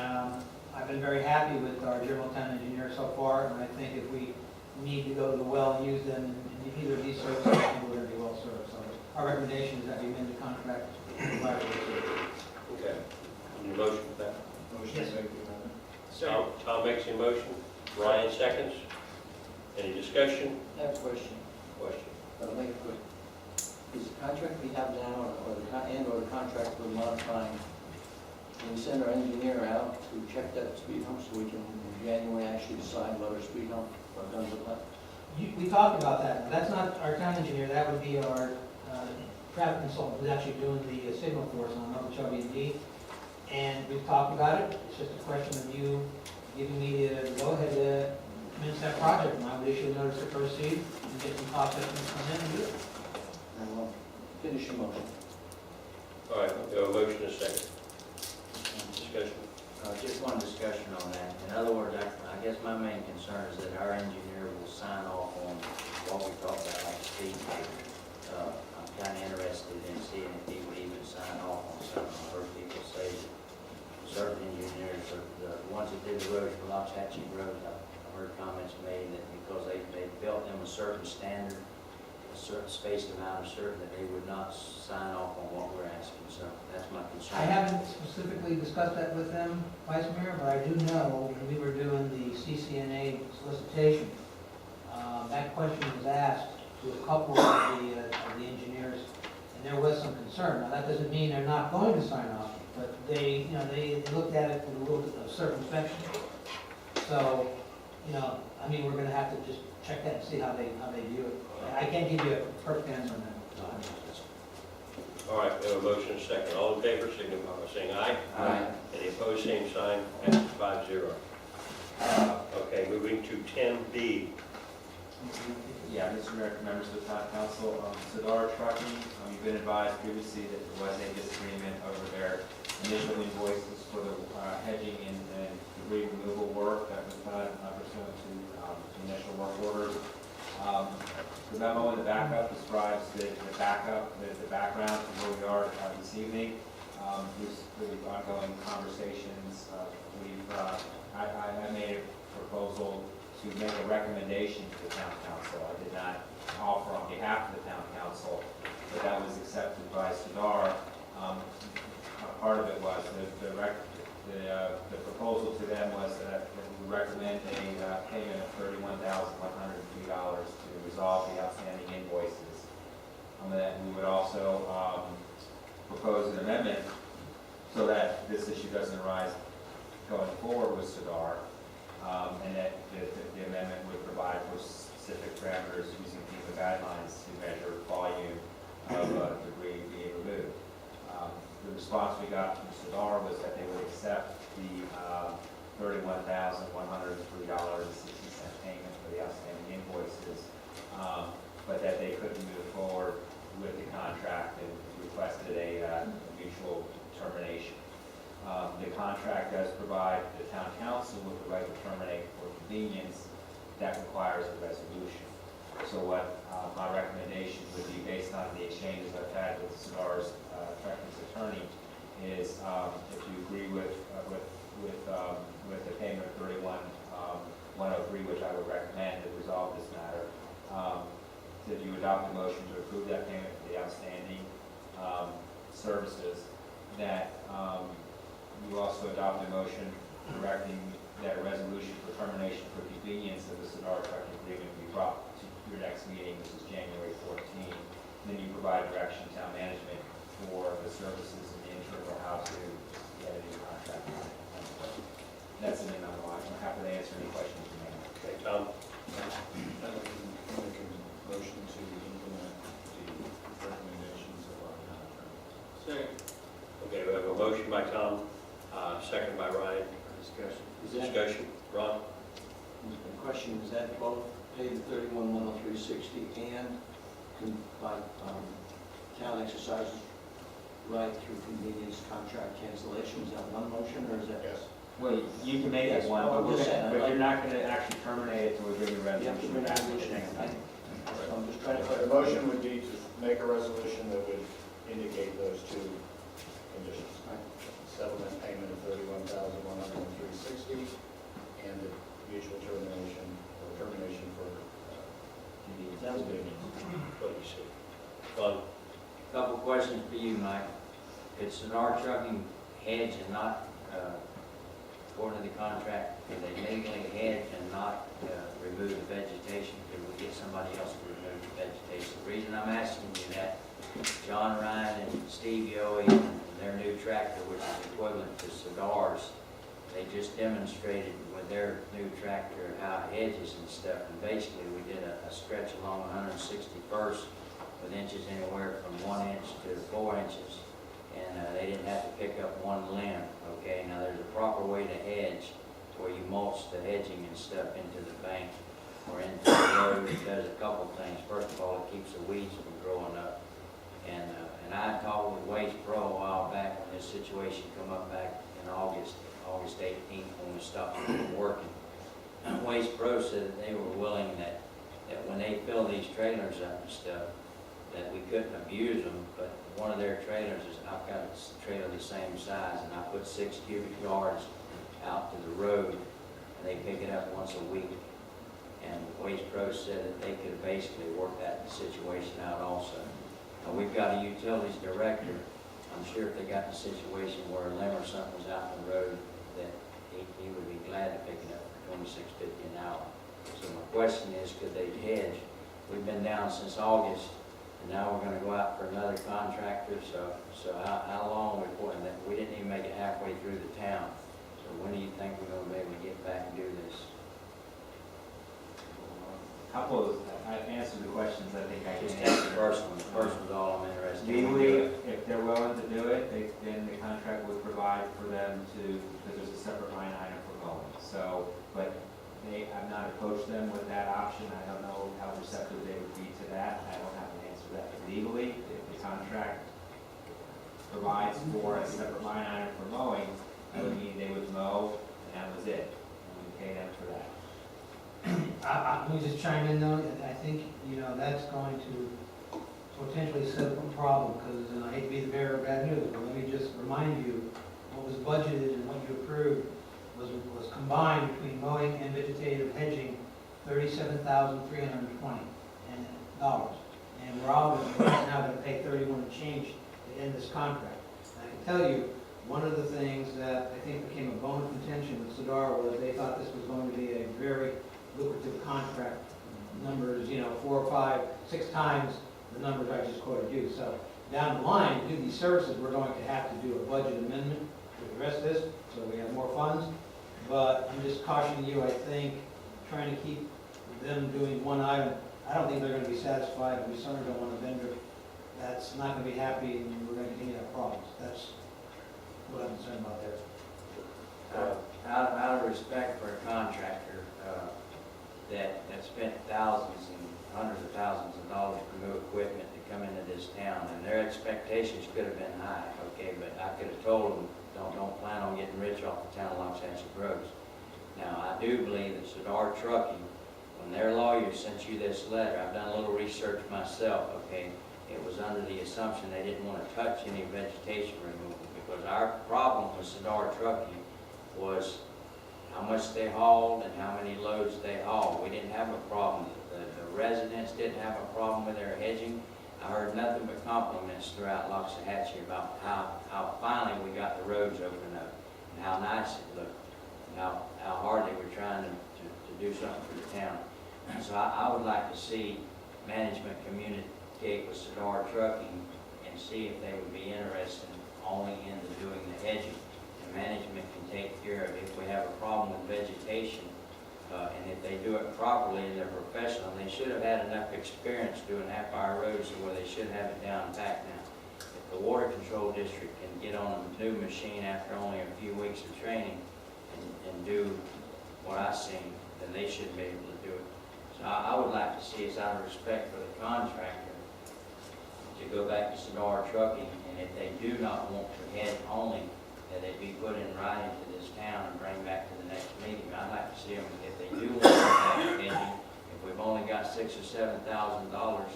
I've been very happy with our general town engineer so far, and I think if we need to go to the well and use them in either of these services, I think we're going to be well served. So our recommendation is that we amend the contract to provide for this service. Okay. Any motion for that? Motion Yes. to make the amendment. Tom makes the motion. Ryan seconds. Any discussion? I have a question, Question? but I'll make it quick. Is the contract we have now, or the contract we're modifying, can we send our engineer out to check that speed hump so we can in January actually decide whether speed hump are done with that? We talked about that. That's not our town engineer, that would be our traffic consultant who's actually doing the signal for us on Okeechobee and D. And we've talked about it. It's just a question of you giving me the go-ahead to commence that project. And I would issue a notice to proceed and get some cost estimates from them and do it. And we'll finish your motion. All right, we have a motion and a second. Discussion. Just one discussion on that. In other words, I guess my main concern is that our engineer will sign off on what we talked about, like the speed table. I'm kind of interested in seeing if he would even sign off on something. I heard people say that certain engineers, the ones that did the roads for Loxhatchee Road, I've heard comments made that because they built them a certain standard, a certain spaced amount of certain, that they would not sign off on what we're asking. So that's my concern. I haven't specifically discussed that with them, Vice Mayor, but I do know when we were doing the CCNA solicitation, that question was asked to a couple of the engineers, and there was some concern. Now, that doesn't mean they're not going to sign off, but they looked at it with a little bit of circumspection. So, we're going to have to just check that and see how they view it. I can't give you a perfect answer on that. All right, we have a motion and a second. All in favor, signify by saying aye. Aye. Any opposed, same sign. Passes 5-0. Okay, moving to 10B. Yeah, Mr. Mayor, members of the town council, Sadar Trucking, you've been advised previously that there was a disagreement over their initial invoices for the hedging and debris removal work that was done pursuant to initial work orders. The memo in the backup describes the background to where we are this evening. Through ongoing conversations, I made a proposal to make a recommendation to the town council. I did not offer on behalf of the town council, but that was accepted by Sadar. Part of it was the proposal to them was that we recommend a payment of $31,103 to resolve the outstanding invoices. And then we would also propose an amendment so that this issue doesn't arise going forward with Sadar, and that the amendment would provide for specific parameters using FEMA guidelines to measure volume of debris being removed. The response we got from Sadar was that they would accept the $31,103.60 payment for the outstanding invoices, but that they couldn't move forward with the contract and requested a mutual termination. The contract does provide the town council with the right to terminate for convenience. That requires a resolution. So what my recommendation would be, based on the exchanges I've had with Sadar's trucking's attorney, is if you agree with the payment of $31,103, which I would recommend to resolve this matter, that you adopt a motion to approve that payment for the outstanding services, that you also adopt a motion directing that a resolution for termination for convenience of the Sadar trucking agreement be brought to your next meeting, which is January 14th. Then you provide direction to town management for the services in the interim or how to get a new contract. That's an email. I'm happy to answer any questions you may have. Okay, Tom? I'd like to make a motion to implement the recommendations of our contract. Okay, we have a motion Discussion, Ron? The question, is that both pay the 31,103.60 and town exercises right through convenience contract cancellation? Is that one motion or is that? Yes. Well, you can make it Yes, one, well, but I'm just saying, I'd but like- you're not gonna actually terminate it till we bring the You have to resolution bring back a to the resolution. next meeting. So I'm just trying to The clarify. motion would be to make a resolution that would indicate those two conditions. Settlement payment of $31,103.60 and the mutual termination or termination for Sounds good. What do you say? Ron? Couple questions for you, Mike. It's an our trucking hedge and not, according to the contract, can they legally hedge and not remove the vegetation? Could we get somebody else to remove the vegetation? The reason I'm asking you that, John Ryan and Steve Yohe and their new tractor, which is equivalent to Sidar's, they just demonstrated with their new tractor how it hedges and stuff. And basically, we did a stretch along 161st with inches anywhere from 1 inch to 4 inches. And they didn't have to pick up one limb, okay? Now, there's a proper way to hedge where you mulch the hedging and stuff into the bank or into the road. It does a couple things. First of all, it keeps the weeds from growing up. And I talked with Waste Pro a while back when this situation come up back in August 18th when we stopped working. Waste Pro said that they were willing that when they fill these trailers up and stuff, that we couldn't abuse them, but one of their trailers is, I've got a trailer the same size, and I put 6 cubic yards out to the road, and they pick it up once a week. And Waste Pro said that they could basically work that situation out also. Now, we've got a utilities director. I'm sure if they got in a situation where a limb or something was out in the road, that he would be glad to pick it up for $26.50 an hour. So my question is, could they hedge? We've been down since August, and now we're gonna go out for another contractor, so how long are we putting that? We didn't even make it halfway through the town. So when do you think we're gonna be able to get back and do this? I answered the questions I think I Just can take the answer. first one. The first one's all I'm interested in. Legally, if they're willing to do it, then the contract would provide for them to, because there's a separate line item for mowing. So, but I've not approached them with that option. I don't know how receptive they would be to that. I don't have an answer to that. But legally, if the contract provides for a separate line item for mowing, that would mean they would mow, and that was it. And we pay them for that. Let me just chime in though, I think, that's going to potentially set up a problem, because I hate to be the bearer of bad news, but let me just remind you, what was budgeted and what you approved was combined between mowing and vegetative hedging, $37,320. And we're obviously right now going to pay 31 and change to end this contract. And I can tell you, one of the things that I think became a bone of contention with Sidar was they thought this was going to be a very lucrative contract. Numbers, 4, 5, 6 times the numbers I just quoted you. So down the line, to do these services, we're going to have to do a budget amendment to address this, so we have more funds. But I'm just cautioning you, I think, trying to keep them doing one item, I don't think they're going to be satisfied. We certainly don't want a vendor that's not going to be happy, and we're going to continue to have problems. That's what I'm concerned about there. Out of respect for a contractor that spent thousands and hundreds of thousands of dollars for new equipment to come into this town, and their expectations could have been high, okay, but I could have told them, don't plan on getting rich off the town of Loxahatchee Groves. Now, I do believe that Sidar Trucking, when their lawyer sent you this letter, I've done a little research myself, okay, it was under the assumption they didn't want to touch any vegetation removal, because our problem with Sidar Trucking was how much they hauled and how many loads they hauled. We didn't have a problem. The residents didn't have a problem with their hedging. I heard nothing but compliments throughout Loxahatchee about how finally we got the roads opened up and how nice it looked and how hard they were trying to do something for the town. So I would like to see management communicate with Sidar Trucking and see if they would be interested only in doing the hedging. Management can take care of if we have a problem with vegetation, and if they do it properly and they're professional, they should have had enough experience doing half-hour roads to where they should have it down pat now. If the water control district can get on a new machine after only a few weeks of training and do I've seen, then they shouldn't be able to do it. So I would like to see, as out of respect for the contractor, to go back to Sonora Trucking, and if they do not want to head only, that it be put in writing to this town and bring back to the next meeting. I'd like to see them, if they do want to have an engine, if we've only got $6,000 or $7,000,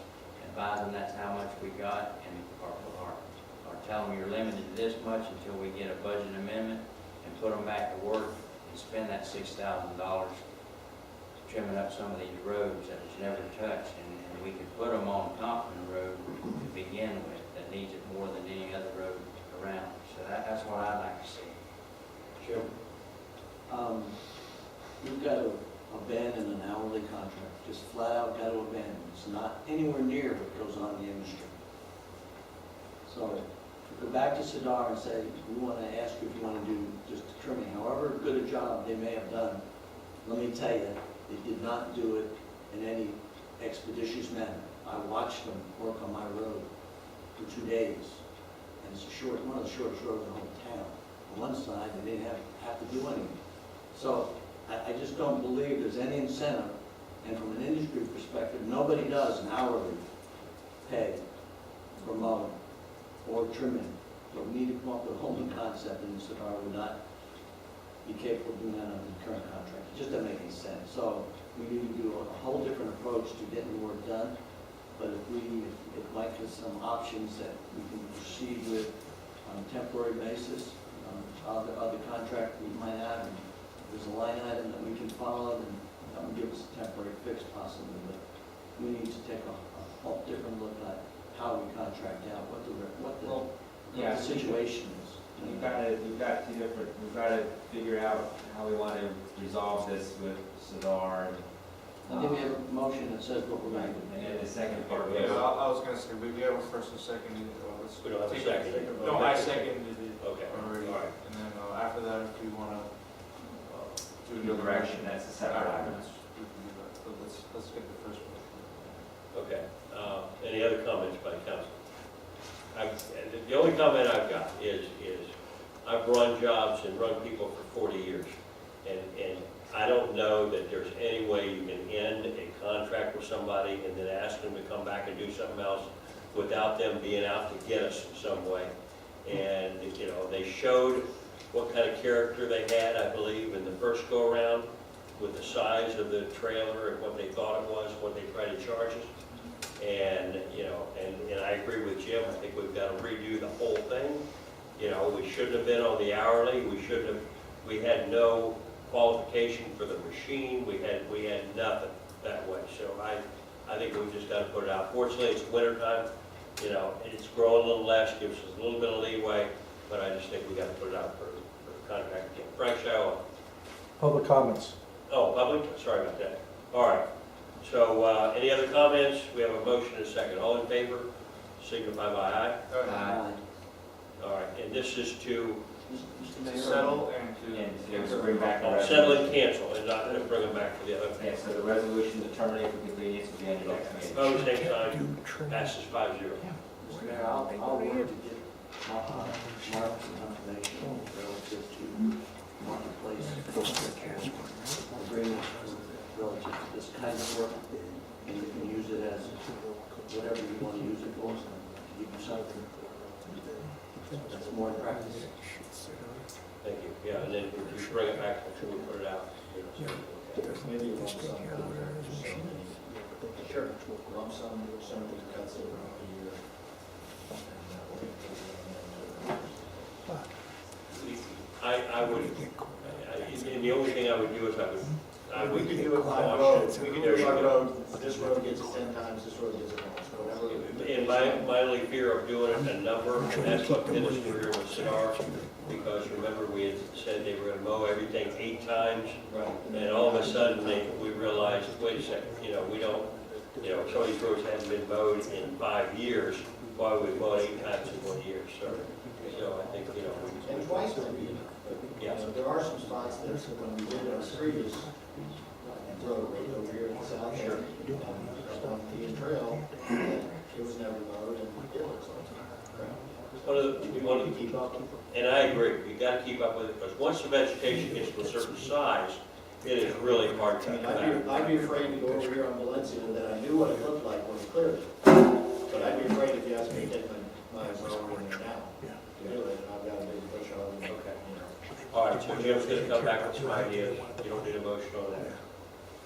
advise them that's how much we got, and or tell them you're limited to this much until we get a budget amendment, and put them back to work and spend that $6,000 trimming up some of these roads that was never touched, and we could put them on Compton Road to begin with, that needs it more than any other road around. So that's what I'd like to see. Jim? You've got to abandon an hourly contract, just flat out got to abandon it. It's not anywhere near what goes on in the industry. So go back to Sadar and say, we want to ask you if you want to do just trimming, however good a job they may have done. Let me tell you, they did not do it in any expeditious manner. I watched them work on my road for 2 days, and it's one of the shortest roads in the whole town. On one side, they didn't have to do anything. So I just don't believe there's any incentive, and from an industry perspective, nobody does an hourly pay for mowing or trimming. So we need to come up with a whole new concept, and Sadar would not be capable of doing that under the current contract. It just doesn't make any sense. So we need to do a whole different approach to getting the work done. But if Mike has some options that we can proceed with on a temporary basis, other contract we might have, and if there's a line item that we can follow, then that would give us a temporary fix possibly. But we need to take a whole different look at how we contract out, what the situation is. We've got to figure out how we want to resolve this with Sadar. I'll give you a motion that says what we're going to do. And then the second part Yeah, was, I was gonna say, we have a first and second. We don't have a second. No, I seconded it Okay. already. All right. And then after that, if you wanna do new direction, that's a separate item. we can do that. But let's get the first one. Okay. Any other comments by council? The only comment I've got is I've run jobs and run people for 40 years. And I don't know that there's any way you can end a contract with somebody and then ask them to come back and do something else without them being out to get us in some way. And, you know, they showed what kind of character they had, I believe, in the first go-around with the size of the trailer and what they thought it was, what they tried to charge us. And, you know, and I agree with Jim. I think we've got to redo the whole thing. You know, we shouldn't have been on the hourly. We had no qualification for the machine. We had nothing that way. So I think we've just got to put it out. Fortunately, it's winter time. You know, it's growing a little less, gives us a little bit of leeway, but I just think we got to put it out for contract again. Frank Show. Public comments. Oh, public? Sorry about that. All right. So, any other comments? We have a motion and a second. All in favor, signify by aye. Aye. All right, and this is to Mr. Mayor? Settle and to bring back the settle resolution. and cancel, and not to bring them back for the other. Yeah, so the resolution to terminate for convenience will be on your next meeting. Opposed, same sign. Passes 5-0. Mr. Mayor, I'll work to get Mark's information relative to marketplace agreements relative to this kind of work, and you can use it as whatever you want to use it for, to give you something that's more in practice. Thank you. Yeah, and then if you bring it back, before we put it out. Maybe lump sum. Sure. Lump sum, somebody cuts it around a year. I would, and the only thing I would do is We could do it by road, we could do it by road, this road gets it 10 times, this road gets it once, whatever. And my only fear of doing it a number, and that's what did us here with Cinar, because remember we had said they were gonna mow everything 8 times, and all of a sudden we realized, wait a second, you know, we don't, you know, some of these roads haven't been mowed in 5 years, why would we mow 8 times in 1 year? So I think, you know. And twice maybe. Yeah. So there are some spots that when we did it on the previous road over here in the south, Sure. on the Indian Trail, it was never mowed and it looks like. We want to keep up. And I agree, we got to keep up with it, because once the vegetation gets to a certain size, It is really hard to I mean, come I'd be afraid to go over here on Valencia, that I knew what it looked like when we cleared it. But I'd be afraid if you asked me to take my mower in there now to do it, and I've got a big bush hog. Okay. You know. All right, so Jim's gonna come back with some ideas. You don't need a motion on that.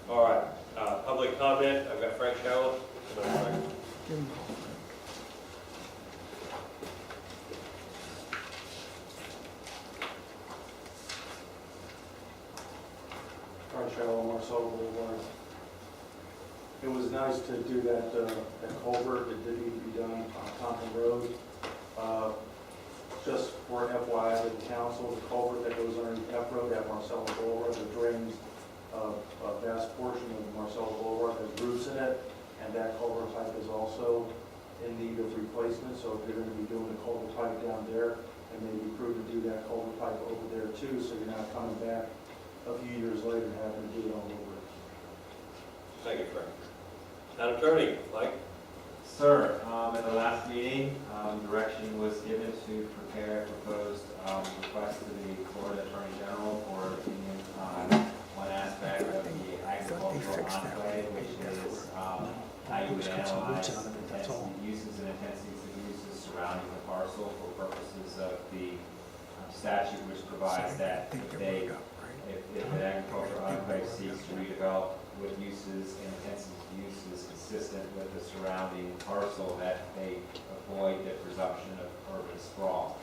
All right, public comment. I've got Frank Shallow. Marcello Boulevard. It was nice to do that culvert that did need to be done on Compton Road. Just for an FYI to the council, the culvert that goes underneath F Road at Marcello Boulevard that drains a vast portion of Marcello Boulevard has roots in it, and that culvert pipe is also in need of replacement. So if you're going to be doing the culvert pipe down there, it may be prudent to do that culvert pipe over there too, so you're not coming back a few years later and having to do it all over. Thank you, Frank. Town Attorney, Mike? Sir, at the last meeting, direction was given to prepare a proposed request to the Florida Attorney General for opinion on one aspect of the agricultural enclave, which is how you would analyze intensity uses and intensities of uses surrounding the parcel for purposes of the statute, which provides that if an agricultural enclave seeks to redevelop with uses and intensities of uses consistent with the surrounding parcel, that they avoid the presumption of urban sprawl.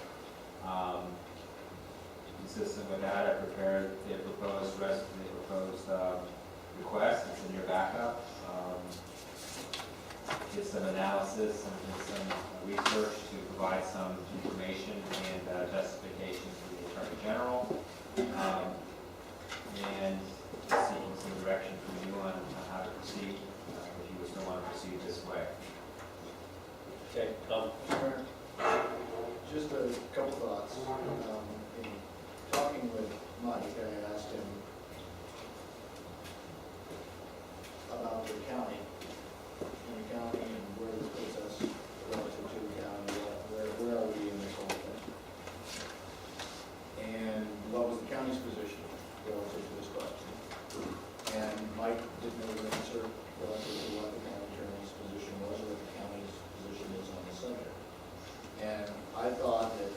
Consistent with that, I prepared the proposed request. It's in your backup. Did some analysis and did some research to provide some information and justification to the Attorney General. And seeking some direction from you on how to proceed, if you still want to proceed this way. Okay, Tom? Just a couple thoughts. In talking with Mike, I asked him about the county, and where this puts us relative to the county, where are we in this whole thing? And what was the county's position relative to this question? And Mike didn't know the answer relative to what the county attorney's position was, or what the county's position is on the subject. And I thought that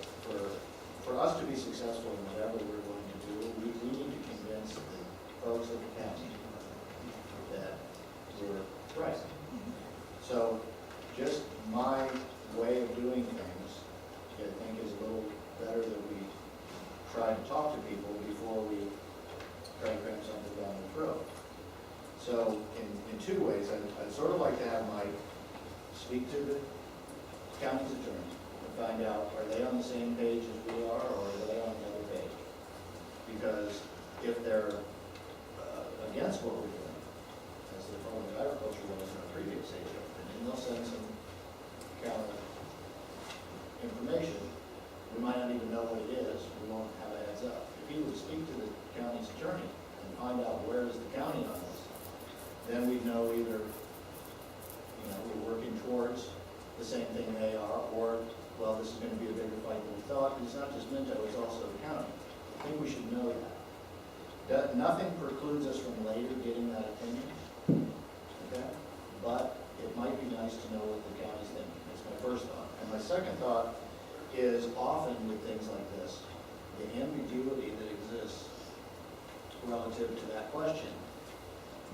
for us to be successful in whatever we're going to do, we need to convince the folks at the county that we're right. So just my way of doing things, I think, is a little better that we try to talk to people before we try to cram something down their throat. So in two ways, I'd sort of like to have Mike speak to the county's attorney and find out, are they on the same page as we are, or are they on the other page? Because if they're against what we're doing, as the Department of Agriculture was in our previous age opinion, they'll send some counter information. We might not even know what it is. We won't have a heads up. If he would speak to the county's attorney and find out where is the county on this, then we'd know either, we're working towards the same thing they are, or, well, this is going to be a bigger fight than we thought. It's not just Minto, it's also the county. I think we should know that. Nothing precludes us from later getting that opinion, okay? But it might be nice to know what the county's thinking. That's my first thought. And my second thought is, often with things like this, the ambiguity that exists relative to that question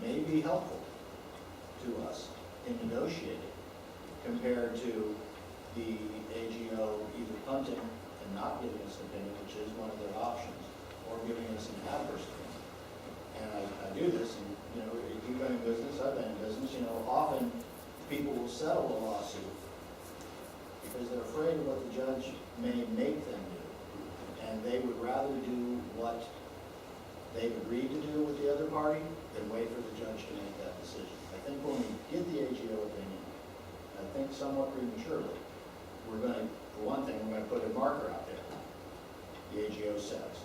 may be helpful to us in negotiating compared to the AGO either punting and not giving us an opinion, which is one of their options, or giving us an adverse opinion. And I do this, and if you've been in business, I've been in business, often people will settle a lawsuit because they're afraid of what the judge may make them do. And they would rather do what they've agreed to do with the other party than wait for the judge to make that decision. I think when we get the AGO opinion, I think somewhat prematurely, we're going to, for one thing, we're going to put a marker out there, the AGO says.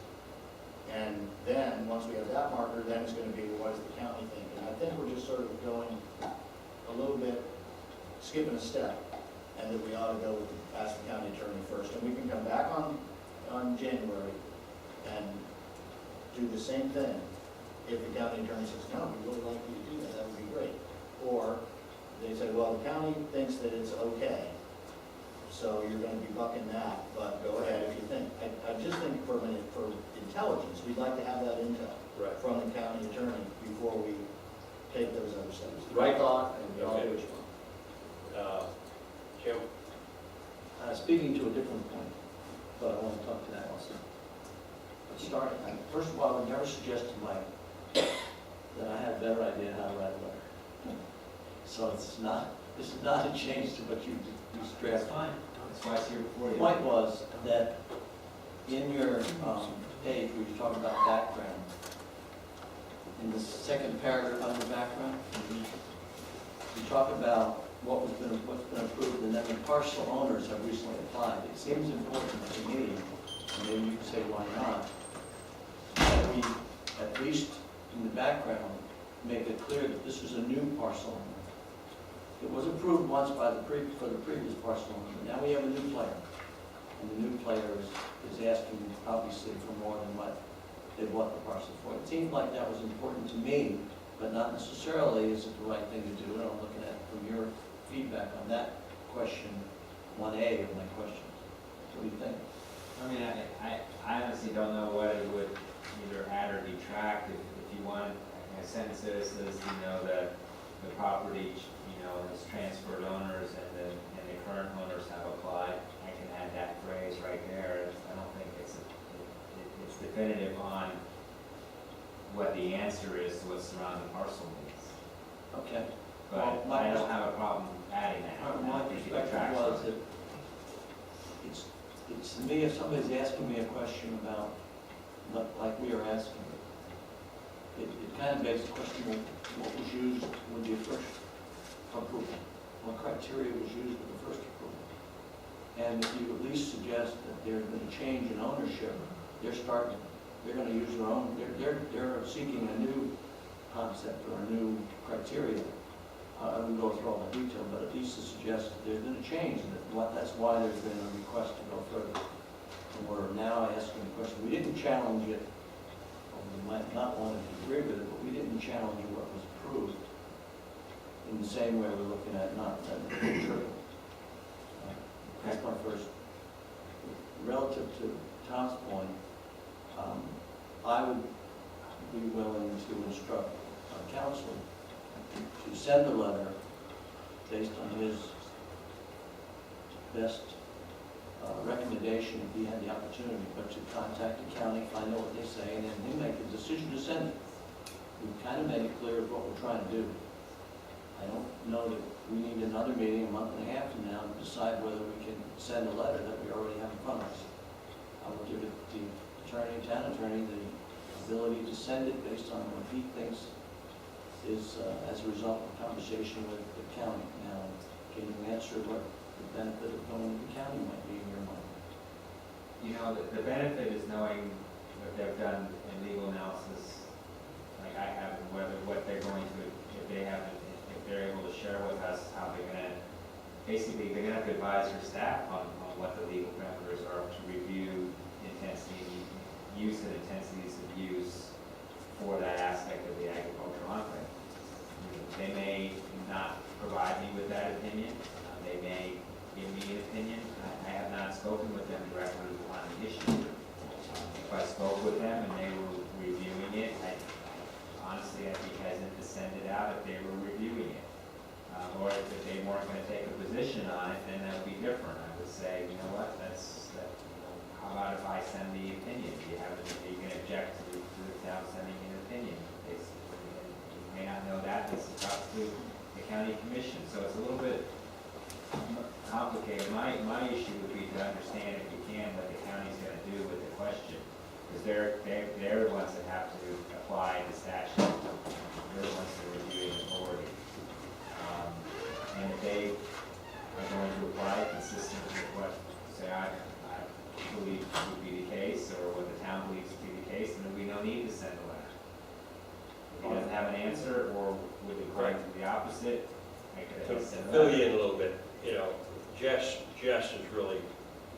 And then, once we have that marker, then it's going to be, well, what does the county think? And I think we're just sort of going a little bit, skipping a step, and that we ought to go with ask the county attorney first. And we can come back on January and do the same thing if the county attorney says, no, we really like you to do that, that would be great. Or they say, well, the county thinks that it's okay, so you're gonna be bucking that, but go ahead if you think. I just think for intelligence, we'd like to have that intel Right. from the county attorney before we take those other steps. Right. Thought, and y'all Okay. do what you want. Jim? Speaking to a different point, but I want to talk to that also. First of all, I would never suggest to Mike that I had a better idea how to write a letter. So this is not a change to what you stressed. That's fine. That's why it's here before The you. point was that in your page where you talk about background, in the second paragraph under background, you talk about what's been approved, and then the parcel owners have recently applied. It seems important to me, and maybe you can say why not, that we, at least in the background, make it clear that this is a new parcel owner. It was approved once by for the previous parcel owner, but now we have a new player. And the new player is asking, obviously, for more than what they bought the parcel for. It seemed like that was important to me, but not necessarily is it the right thing to do. And I'm looking at from your feedback on that question, 1A of my questions. What do you think? I mean, I honestly don't know what it would either add or detract. If you want a sentence that says, you know, that the property, you know, is transferred owners and the current owners have applied, I can add that phrase right there. I don't think it's definitive on what the answer is to what surrounding parcel means. Okay. But Well, I don't have a problem adding that. My I think it perspective detracts was from that it's to me, if somebody's asking me a question about, like we are asking, it kind of begs the question, what was used with the first approval? What criteria was used with the first approval? And if you at least suggest that there's been a change in ownership, they're going to use their own, they're seeking a new concept or a new criteria. I wouldn't go through all the detail, but at least to suggest that there's been a change, and that's why there's been a request to go further. And we're now asking the question, we didn't challenge it, or we might not want to agree with it, but we didn't challenge what was approved in the same way we're looking at not letting it go triple. That's my first. Relative to Tom's point, I would be willing to instruct our council to send a letter based on his best recommendation if he had the opportunity, but to contact the county, find out what they say, and then he make a decision to send it. We've kind of made it clear what we're trying to do. I don't know that we need another meeting a month and a half from now to decide whether we can send a letter that we already have in front of us. I will give it the town attorney, the ability to send it based on what he thinks is as a result of a conversation with the county. Now, can you answer what the benefit of going to the county might be in your mind? You know, the benefit is knowing what they've done in legal analysis, like I have, and what they're going to, if they're able to share with us how they're gonna, basically, they're gonna have to advise your staff on what the legal parameters are to review intensity, use and intensities of use for that aspect of the agricultural enclave. They may not provide me with that opinion. They may give me an opinion. I have not spoken with them directly on the issue. If I spoke with them and they were reviewing it, honestly, I'd be hesitant to send it out if they were reviewing it. Or if they weren't going to take a position on it, then that would be different. I would say, you know what, how about if I send the opinion? Do you have you can object to the town sending an opinion? You may not know that. This is up to the county commission, so it's a little bit complicated. My issue would be to understand, if you can, what the county's going to do with the question, because they're the ones that have to apply the statute. They're the ones that are reviewing authority. And if they are going to apply consistent with what, say, I believe would be the case, or what the town believes to be the case, then we don't need to send a letter. If he doesn't have an answer, or would incline to the opposite, I could To send a fill letter. you in a little bit, you know, Jess is really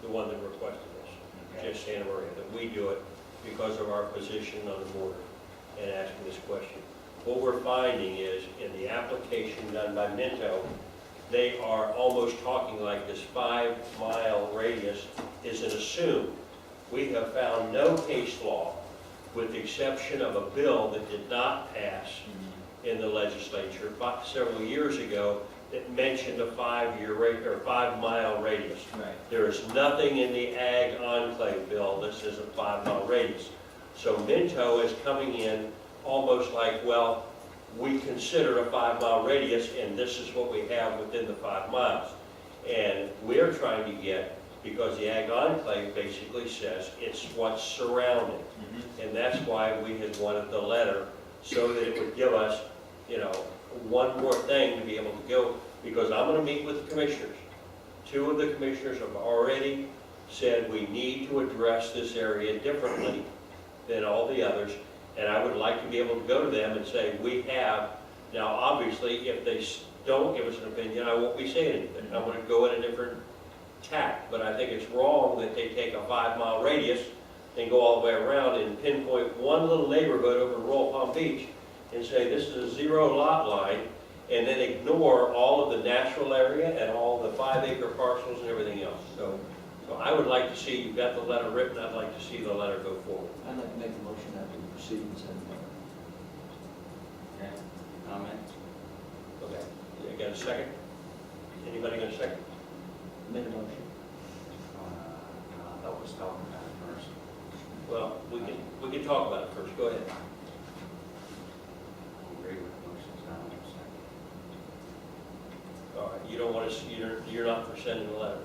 the one that requested this. Okay. Jess Santa Maria, that we do it because of our position on the border and asking this question. What we're finding is in the application done by Minto, they are almost talking like this 5-mile radius is an assumed. We have found no case law, with the exception of a bill that did not pass in the legislature several years ago that mentioned a 5-mile radius. Right. There is nothing in the Ag Enclave bill that says a 5-mile radius. So Minto is coming in almost like, well, we consider a 5-mile radius and this is what we have within the 5 miles. And we're trying to get, because the Ag Enclave basically says it's what's surrounding. And that's why we had wanted the letter, so that it would give us, you know, one more thing to be able to go, because I'm going to meet with the commissioners. 2 of the commissioners have already said we need to address this area differently than all the others, and I would like to be able to go to them and say, we have, now obviously, if they don't give us an opinion, I won't be saying anything. I'm going to go in a different tack, but I think it's wrong that they take a 5-mile radius and go all the way around and pinpoint one little neighborhood over in Royal Palm Beach and say this is a 0 lot line, and then ignore all of the natural area and all the 5-acre parcels and everything else. So I would like to see, you've got the letter written, I'd like to see the letter go forward. I'd like to make a motion that we proceed and send it. Okay. Comment? Okay. You got a second? Anybody got a second? Make a motion. I thought we was talking about it first. Well, we can talk about it first. Go ahead. I agree with the motion, so I don't want to second. All right. You don't want to, you're not for sending the letter.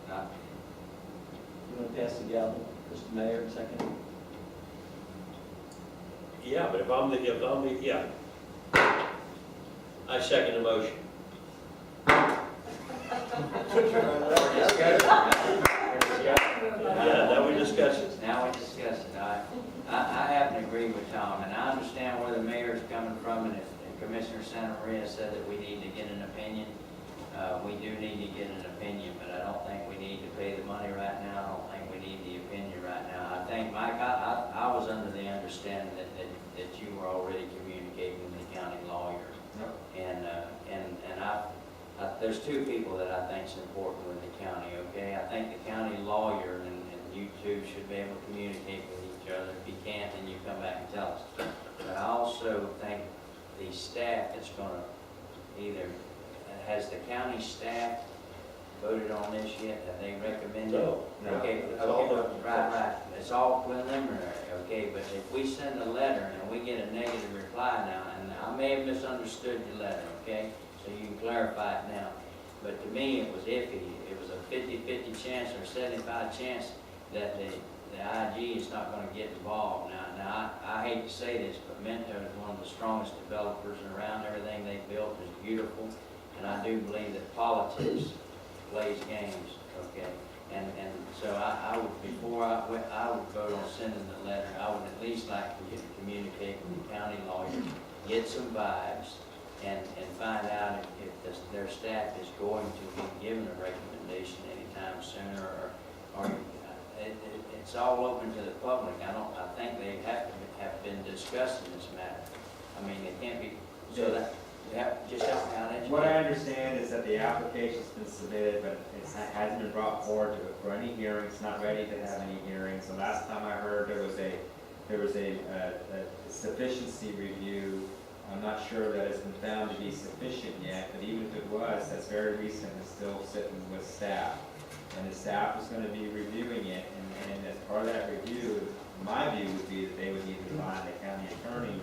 Not You want to pass the gavel, Mr. Mayor, and second? Yeah, but if I'm the, yeah. I second the motion. Yeah, now we discuss it. Now we discuss it. I happen to agree with Tom, and I understand where the mayor's coming from, and if Commissioner Santa Maria said that we need to get an opinion, we do need to get an opinion, but I don't think we need to pay the money right now. I don't think we need the opinion right now. I think, Mike, I was under the understanding that you were already communicating with the county lawyer. And there's 2 people that I think is important with the county, okay? I think the county lawyer and you 2 should be able to communicate with each other. If you can't, then you come back and tell us. But I also think the staff is going to either, has the county staff voted on this yet? Have they recommended? No. Okay, At all. right. It's all preliminary, okay? But if we send a letter and we get a negative reply now, and I may have misunderstood your letter, okay? So you can clarify it now. But to me, it was iffy. It was a 50-50 chance or 75 chance that the IG is not going to get involved. Now I hate to say this, but Minto is one of the strongest developers around. Everything they built is beautiful. And I do believe that politics plays games, okay? And so I would, before I would vote on sending the letter, I would at least like to get to communicate with the county lawyer, get some vibes, and find out if their staff is going to be given a recommendation anytime soon, or it's all open to the public. I think they have been discussing this matter. I mean, it can't be, so that, just help me out. What I understand is that the application's been submitted, but it hasn't been brought forward for any hearings, not ready to have any hearings. The last time I heard, there was a sufficiency review. I'm not sure that it's been found to be sufficient yet, but even if it was, that's very recent and still sitting with staff. And the staff is going to be reviewing it, and as part of that review, my view would be that they would need to find the county attorney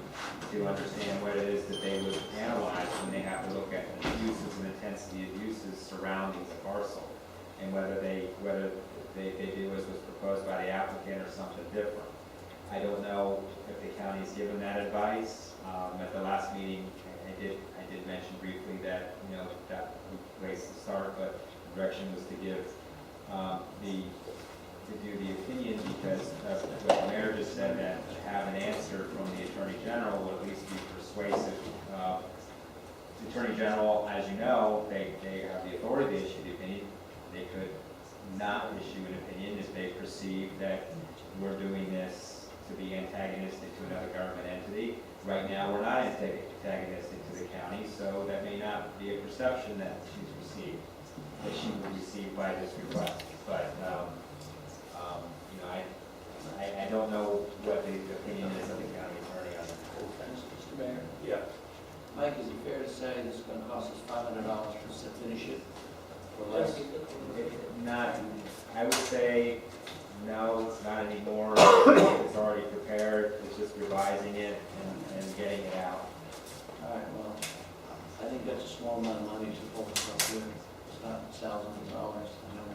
to understand what it is that they would analyze when they have to look at uses and intensity of uses surrounding the parcel, and whether they do as was proposed by the applicant or something different. I don't know if the county's given that advice. At the last meeting, I did mention briefly that, you know, that place to start, but the direction was to give to do the opinion, because of what the mayor just said, that to have an answer from the Attorney General will at least be persuasive. The Attorney General, as you know, they have the authority to issue the opinion. They could not issue an opinion if they perceive that we're doing this to be antagonistic to another government entity, right now, we're not antagonistic to the county, so that may not be a perception that she's received, that she would receive by this request. But, you know, I don't know what the opinion is of the county attorney on that. Mr. Mayor, Yeah. Mike, is it fair to say this is gonna cost us $500 to finish it? Or less? Not, I would say, no, it's not anymore. It's already prepared, it's just revising it and getting it out. All right, well, I think that's a small amount of money to pull this up here. It's not thousands of dollars. I know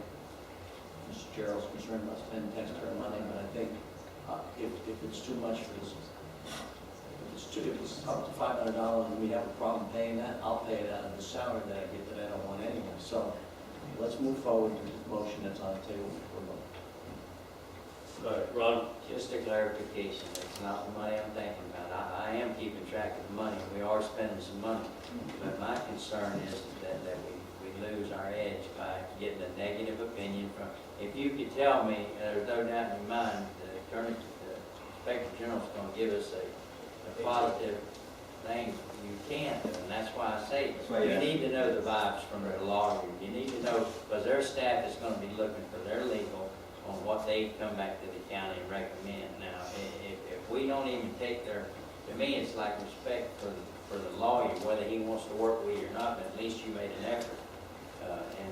Mr. Gerald's concerned about spending taxpayer money, but I think if it's too much for this, if it's up to $500 and we have a problem paying that, I'll pay it out of the salary that I get that I don't want anyway. So let's move forward with the motion that's on the table before vote. All right, Ron? Just a clarification, it's not the money I'm thinking about. I am keeping track of the money. We are spending some money. But my concern is that we lose our edge by getting a negative opinion from, if you could tell me, there's no doubt in your mind, the attorney, the inspector general's going to give us a positive thing, you can't, and that's why I say, you need to know the vibes from the lawyer. You need to know, because their staff is going to be looking for their legal on what they come back to the county and recommend. Now, if we don't even take their, to me, it's like respect for the lawyer, whether he wants to work with you or not, but at least you made an effort.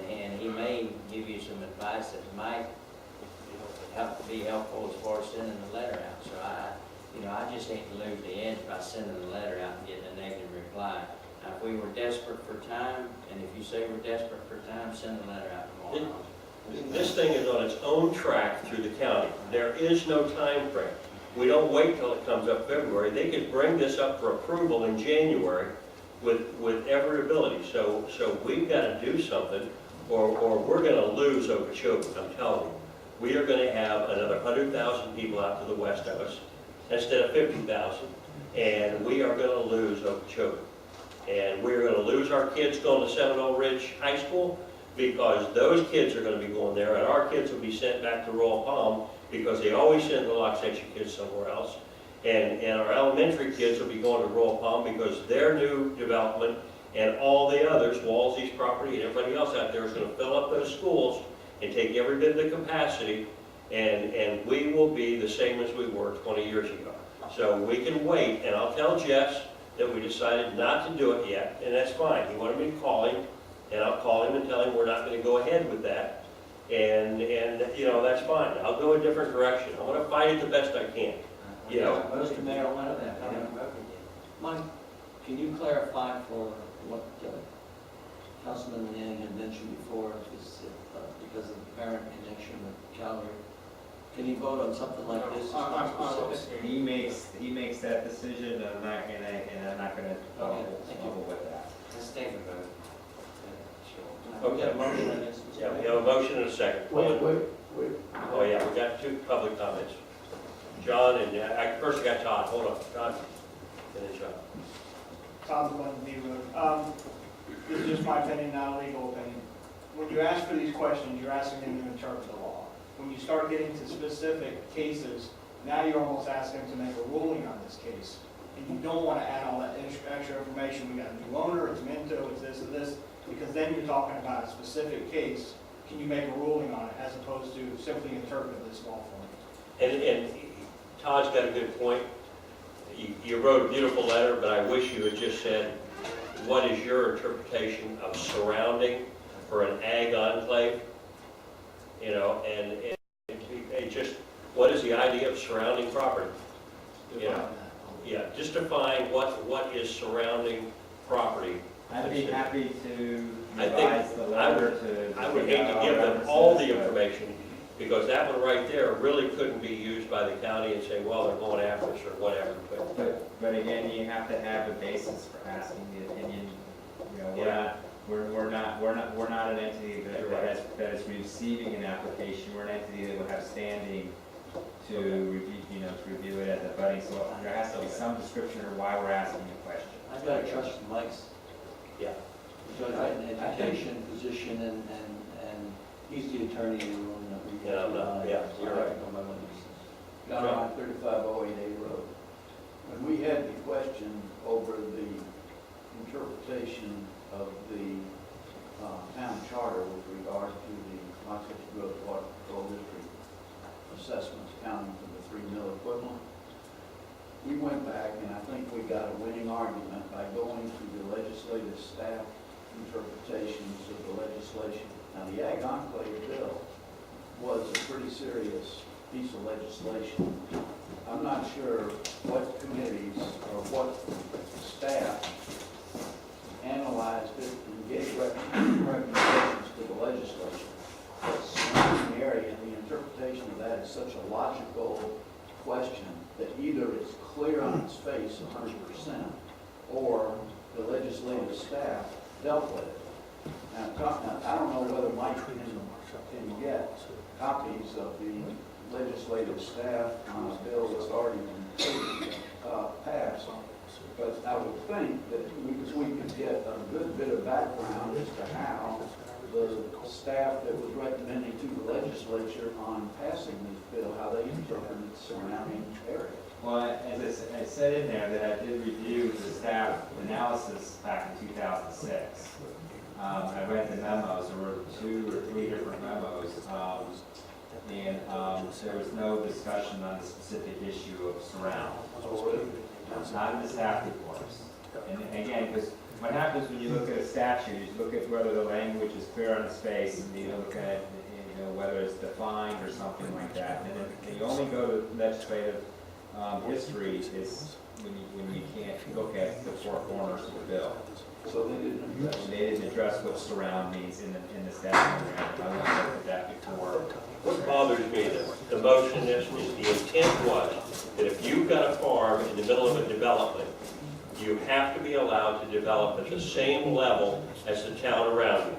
And he may give you some advice that might be helpful as far as sending the letter out. So I just hate to lose the edge by sending the letter out and getting a negative reply. Now, if we were desperate for time, and if you say we're desperate for time, send the letter out tomorrow. This thing is on its own track through the county. There is no time frame. We don't wait till it comes up February. They could bring this up for approval in January with every ability. So we've got to do something, or we're going to lose Okeechobee, I'm telling you. We are going to have another 100,000 people out to the west of us instead of 50,000, and we are going to lose Okeechobee. And we're going to lose our kids going to Seminole Ridge High School, because those kids are going to be going there, and our kids will be sent back to Royal Palm, because they always send the Loxahatchee kids somewhere else. And our elementary kids will be going to Royal Palm because their new development and all the others, Walsey's property and everybody else out there, is going to fill up those schools and take every bit of the capacity, and we will be the same as we were 20 years ago. So we can wait, and I'll tell Jess that we decided not to do it yet, and that's fine. He wanted me to call him, and I'll call him and tell him we're not going to go ahead with that. And you know, that's fine. I'll go a different direction. I want to fight it the best I can. You know. Mr. Mayor, Mike, can you clarify for what Councilman Yang had mentioned before, because of the parent connection with Calgary? Can you vote on something like this? He makes that decision, and I'm not gonna trouble with that. Let's take a vote. We got a motion on this. Yeah, we have a motion and a second. Wait. Oh, yeah, we got two public comments. John and, first I got Todd. Hold on, Todd. And then John. Tom's going to be rude. This is just my opinion, not a legal opinion. When you ask for these questions, you're asking them to interpret the law. When you start getting to specific cases, now you're almost asking them to make a ruling on this case. And you don't want to add all that extra information. We got a new owner, it's Minto, it's this and this, because then you're talking about a specific case. Can you make a ruling on it as opposed to simply interpret this law for me? And Todd's got a good point. You wrote a beautiful letter, but I wish you had just said, what is your interpretation of surrounding for an ag enclave? You know, and just, what is the idea of surrounding property? You know, yeah, just define what is surrounding property. I'd be happy to revise the letter to... I would hate to give them all the information, because that one right there really couldn't be used by the county and say, well, they're going after us or whatever. But again, you have to have a basis for asking the opinion. You know, we're not an entity that is receiving an application. We're an entity that would have standing to review it as a buddy. So there has to be some description of why we're asking the question. I've got to trust Mike's. Yeah. He's got an education position, and he's the attorney in the room that we got. Yeah, you're right. John, 3508A Road. When we had the question interpretation of the town charter with regard to the Rochester Grove Water Control District assessments counting for the 3 mil equivalent. We went back and I think we got a winning argument by going to the legislative staff interpretations of the legislation. Now, the Ag Enclave bill was a pretty serious piece of legislation. I'm not sure what committees or what staff analyzed it and gave recommendations to the legislature. But surrounding the area and the interpretation of that is such a logical question that either it's clear on its face 100% or the legislative staff dealt with it. Now, I don't know whether Mike can get copies of the legislative staff on a bill that's already been passed, but I would think that we could get a good bit of background as to how the staff that was recommending to the legislature on passing this bill, how they interpreted the surrounding area. Well, as I said in there, that I did review the staff analysis back in 2006. I read the memos. There were 2 or 3 different memos, and there was no discussion on the specific issue of surround. Not in the staff reports. And again, because what happens when you look at a statute, you look at whether the language is clear on its face, and you look at whether it's defined or something like that. And then you only go to legislative history is when you can't look at the 4 corners of the bill. So they didn't address what surround means in the statute. I've not looked at that before. What bothers me, the motion is the intent was that if you've got a farm in the middle of a development, you have to be allowed to develop at the same level as the town around you.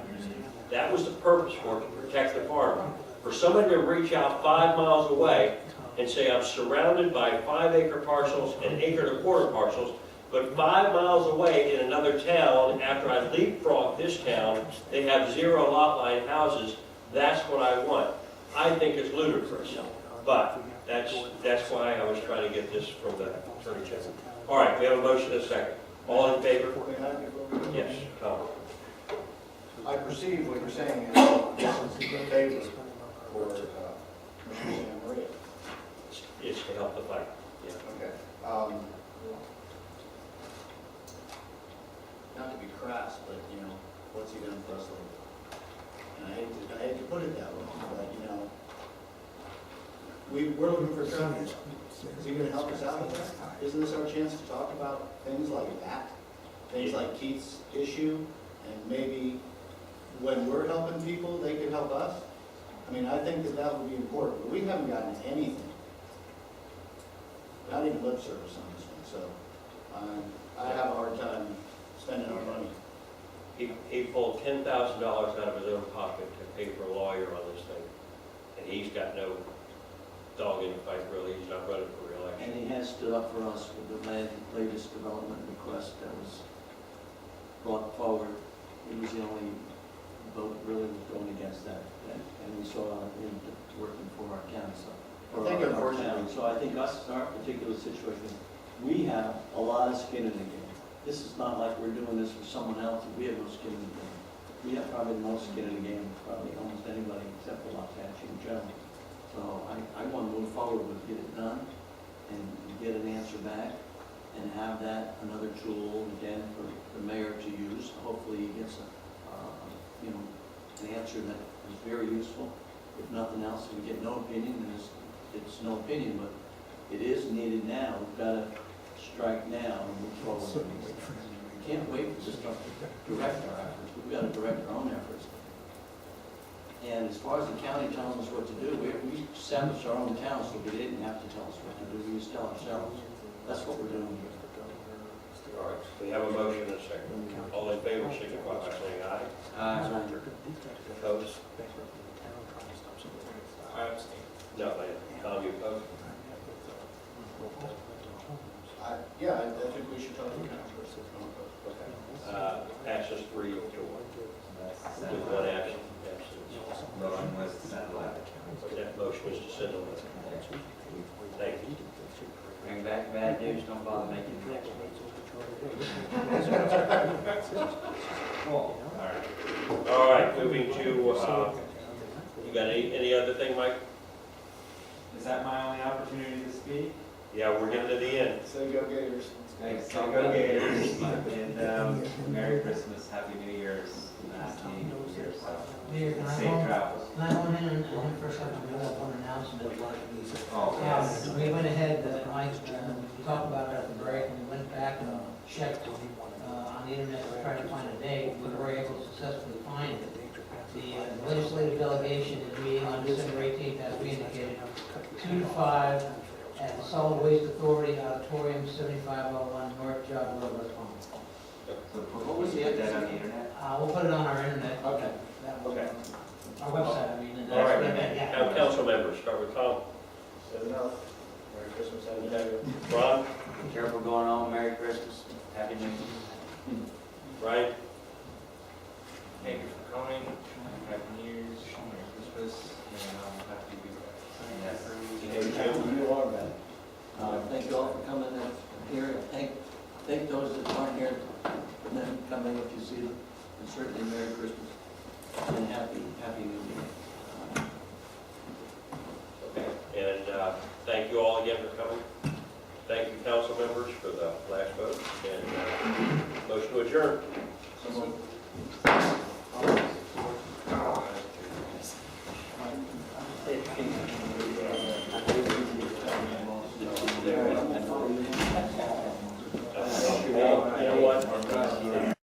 That was the purpose for it, to protect the farmer. For somebody to reach out 5 miles away and say, I'm surrounded by 5-acre parcels and 1.25-acre parcels, but 5 miles away in another town, after I leapfrog this town, they have 0 lot line houses, that's what I want. I think it's ludicrous, but that's why I was trying to get this from the Attorney General. All right, we have a motion and a second. All in favor? Yes, Tom. I perceive what you're saying is in favor for Commissioner Maria. It's to help the fight. Yeah. Okay. Not to be crass, but, what's he done for us lately? And I hate to put it that way, but, we're looking for attorneys. Is he gonna help us out with that? Isn't this our chance to talk about things like that? Things like Keith's issue, and maybe when we're helping people, they could help us? I mean, I think that would be important, but we haven't gotten anything. Not even lip service on this one, so I have a hard time spending our money. He pulled $10,000 out of his own pocket to pay for a lawyer on this thing, and he's got no dog in the fight, really. He's not running for re-election. And he has stood up for us with the latest development request that was brought forward. He was the only vote really was going against that. And we saw him working for our county, so. So I think us, in our particular situation, we have a lot of skin in the game. This is not like we're doing this for someone else, and we have no skin in the game. We have probably the most skin in the game, probably almost anybody except for Waxahachie in general. So I want to move forward with get it done and get an answer back and have that another tool again for the mayor to use. Hopefully he gets an answer that is very useful. If nothing else, if we get no opinion, then it's no opinion, but it is needed now. We've got to strike now and move forward. We can't wait for this stuff to direct our efforts. We've got to direct our own efforts. And as far as the county telling us what to do, we established our own town, so we didn't have to tell us what to do. We just tell ourselves. That's what we're doing here. All right, we have a motion and a second. All in favor, signify by saying aye. Aye. Opposed? I abstain. No, Tom, you opposed? Yeah, I think we should talk to the council. Okay. Passes 3-2. With 1 absent. Motion was to send a letter. That motion was to send a letter. Thank you. Bring back bad news, don't bother making the next meeting. You got any other thing, Mike? Is that my only opportunity to speak? Yeah, we're getting to the end. Say go Gators. Thanks, I'll go Gators. And Merry Christmas, Happy New Year's, Happy New Year's. Mayor, can I Safe go, travels. can I go in and for a second, we have one announcement? Oh, yes. We went ahead, Mike, we talked about it at the break, and we went back and checked on the internet to try to find a date. We were able to successfully find it. The legislative delegation is meeting on December 18th, as we indicated, 2 to 5 at the Solid Waste Authority Auditorium, 7501 North Job Road, West Palm. So what was the that on the internet? We'll put it on our internet. Okay. Okay. Our website, I mean. and All right, that's what I meant, yeah. council members, start with Tom. Good enough. Merry Christmas, happy New Year. Ron, Be careful going on, Merry Christmas, Happy New Year. Ryan, Thank you for coming. Happy New Year's, Merry Christmas, and I'm happy to be back. You are back. Thank you all for coming in here. Thank those that aren't here, and then come in if you see them. And certainly Merry Christmas and Happy New Year. okay, and thank you all again for coming. Thank you, council members, for the last vote, and motion to adjourn. Someone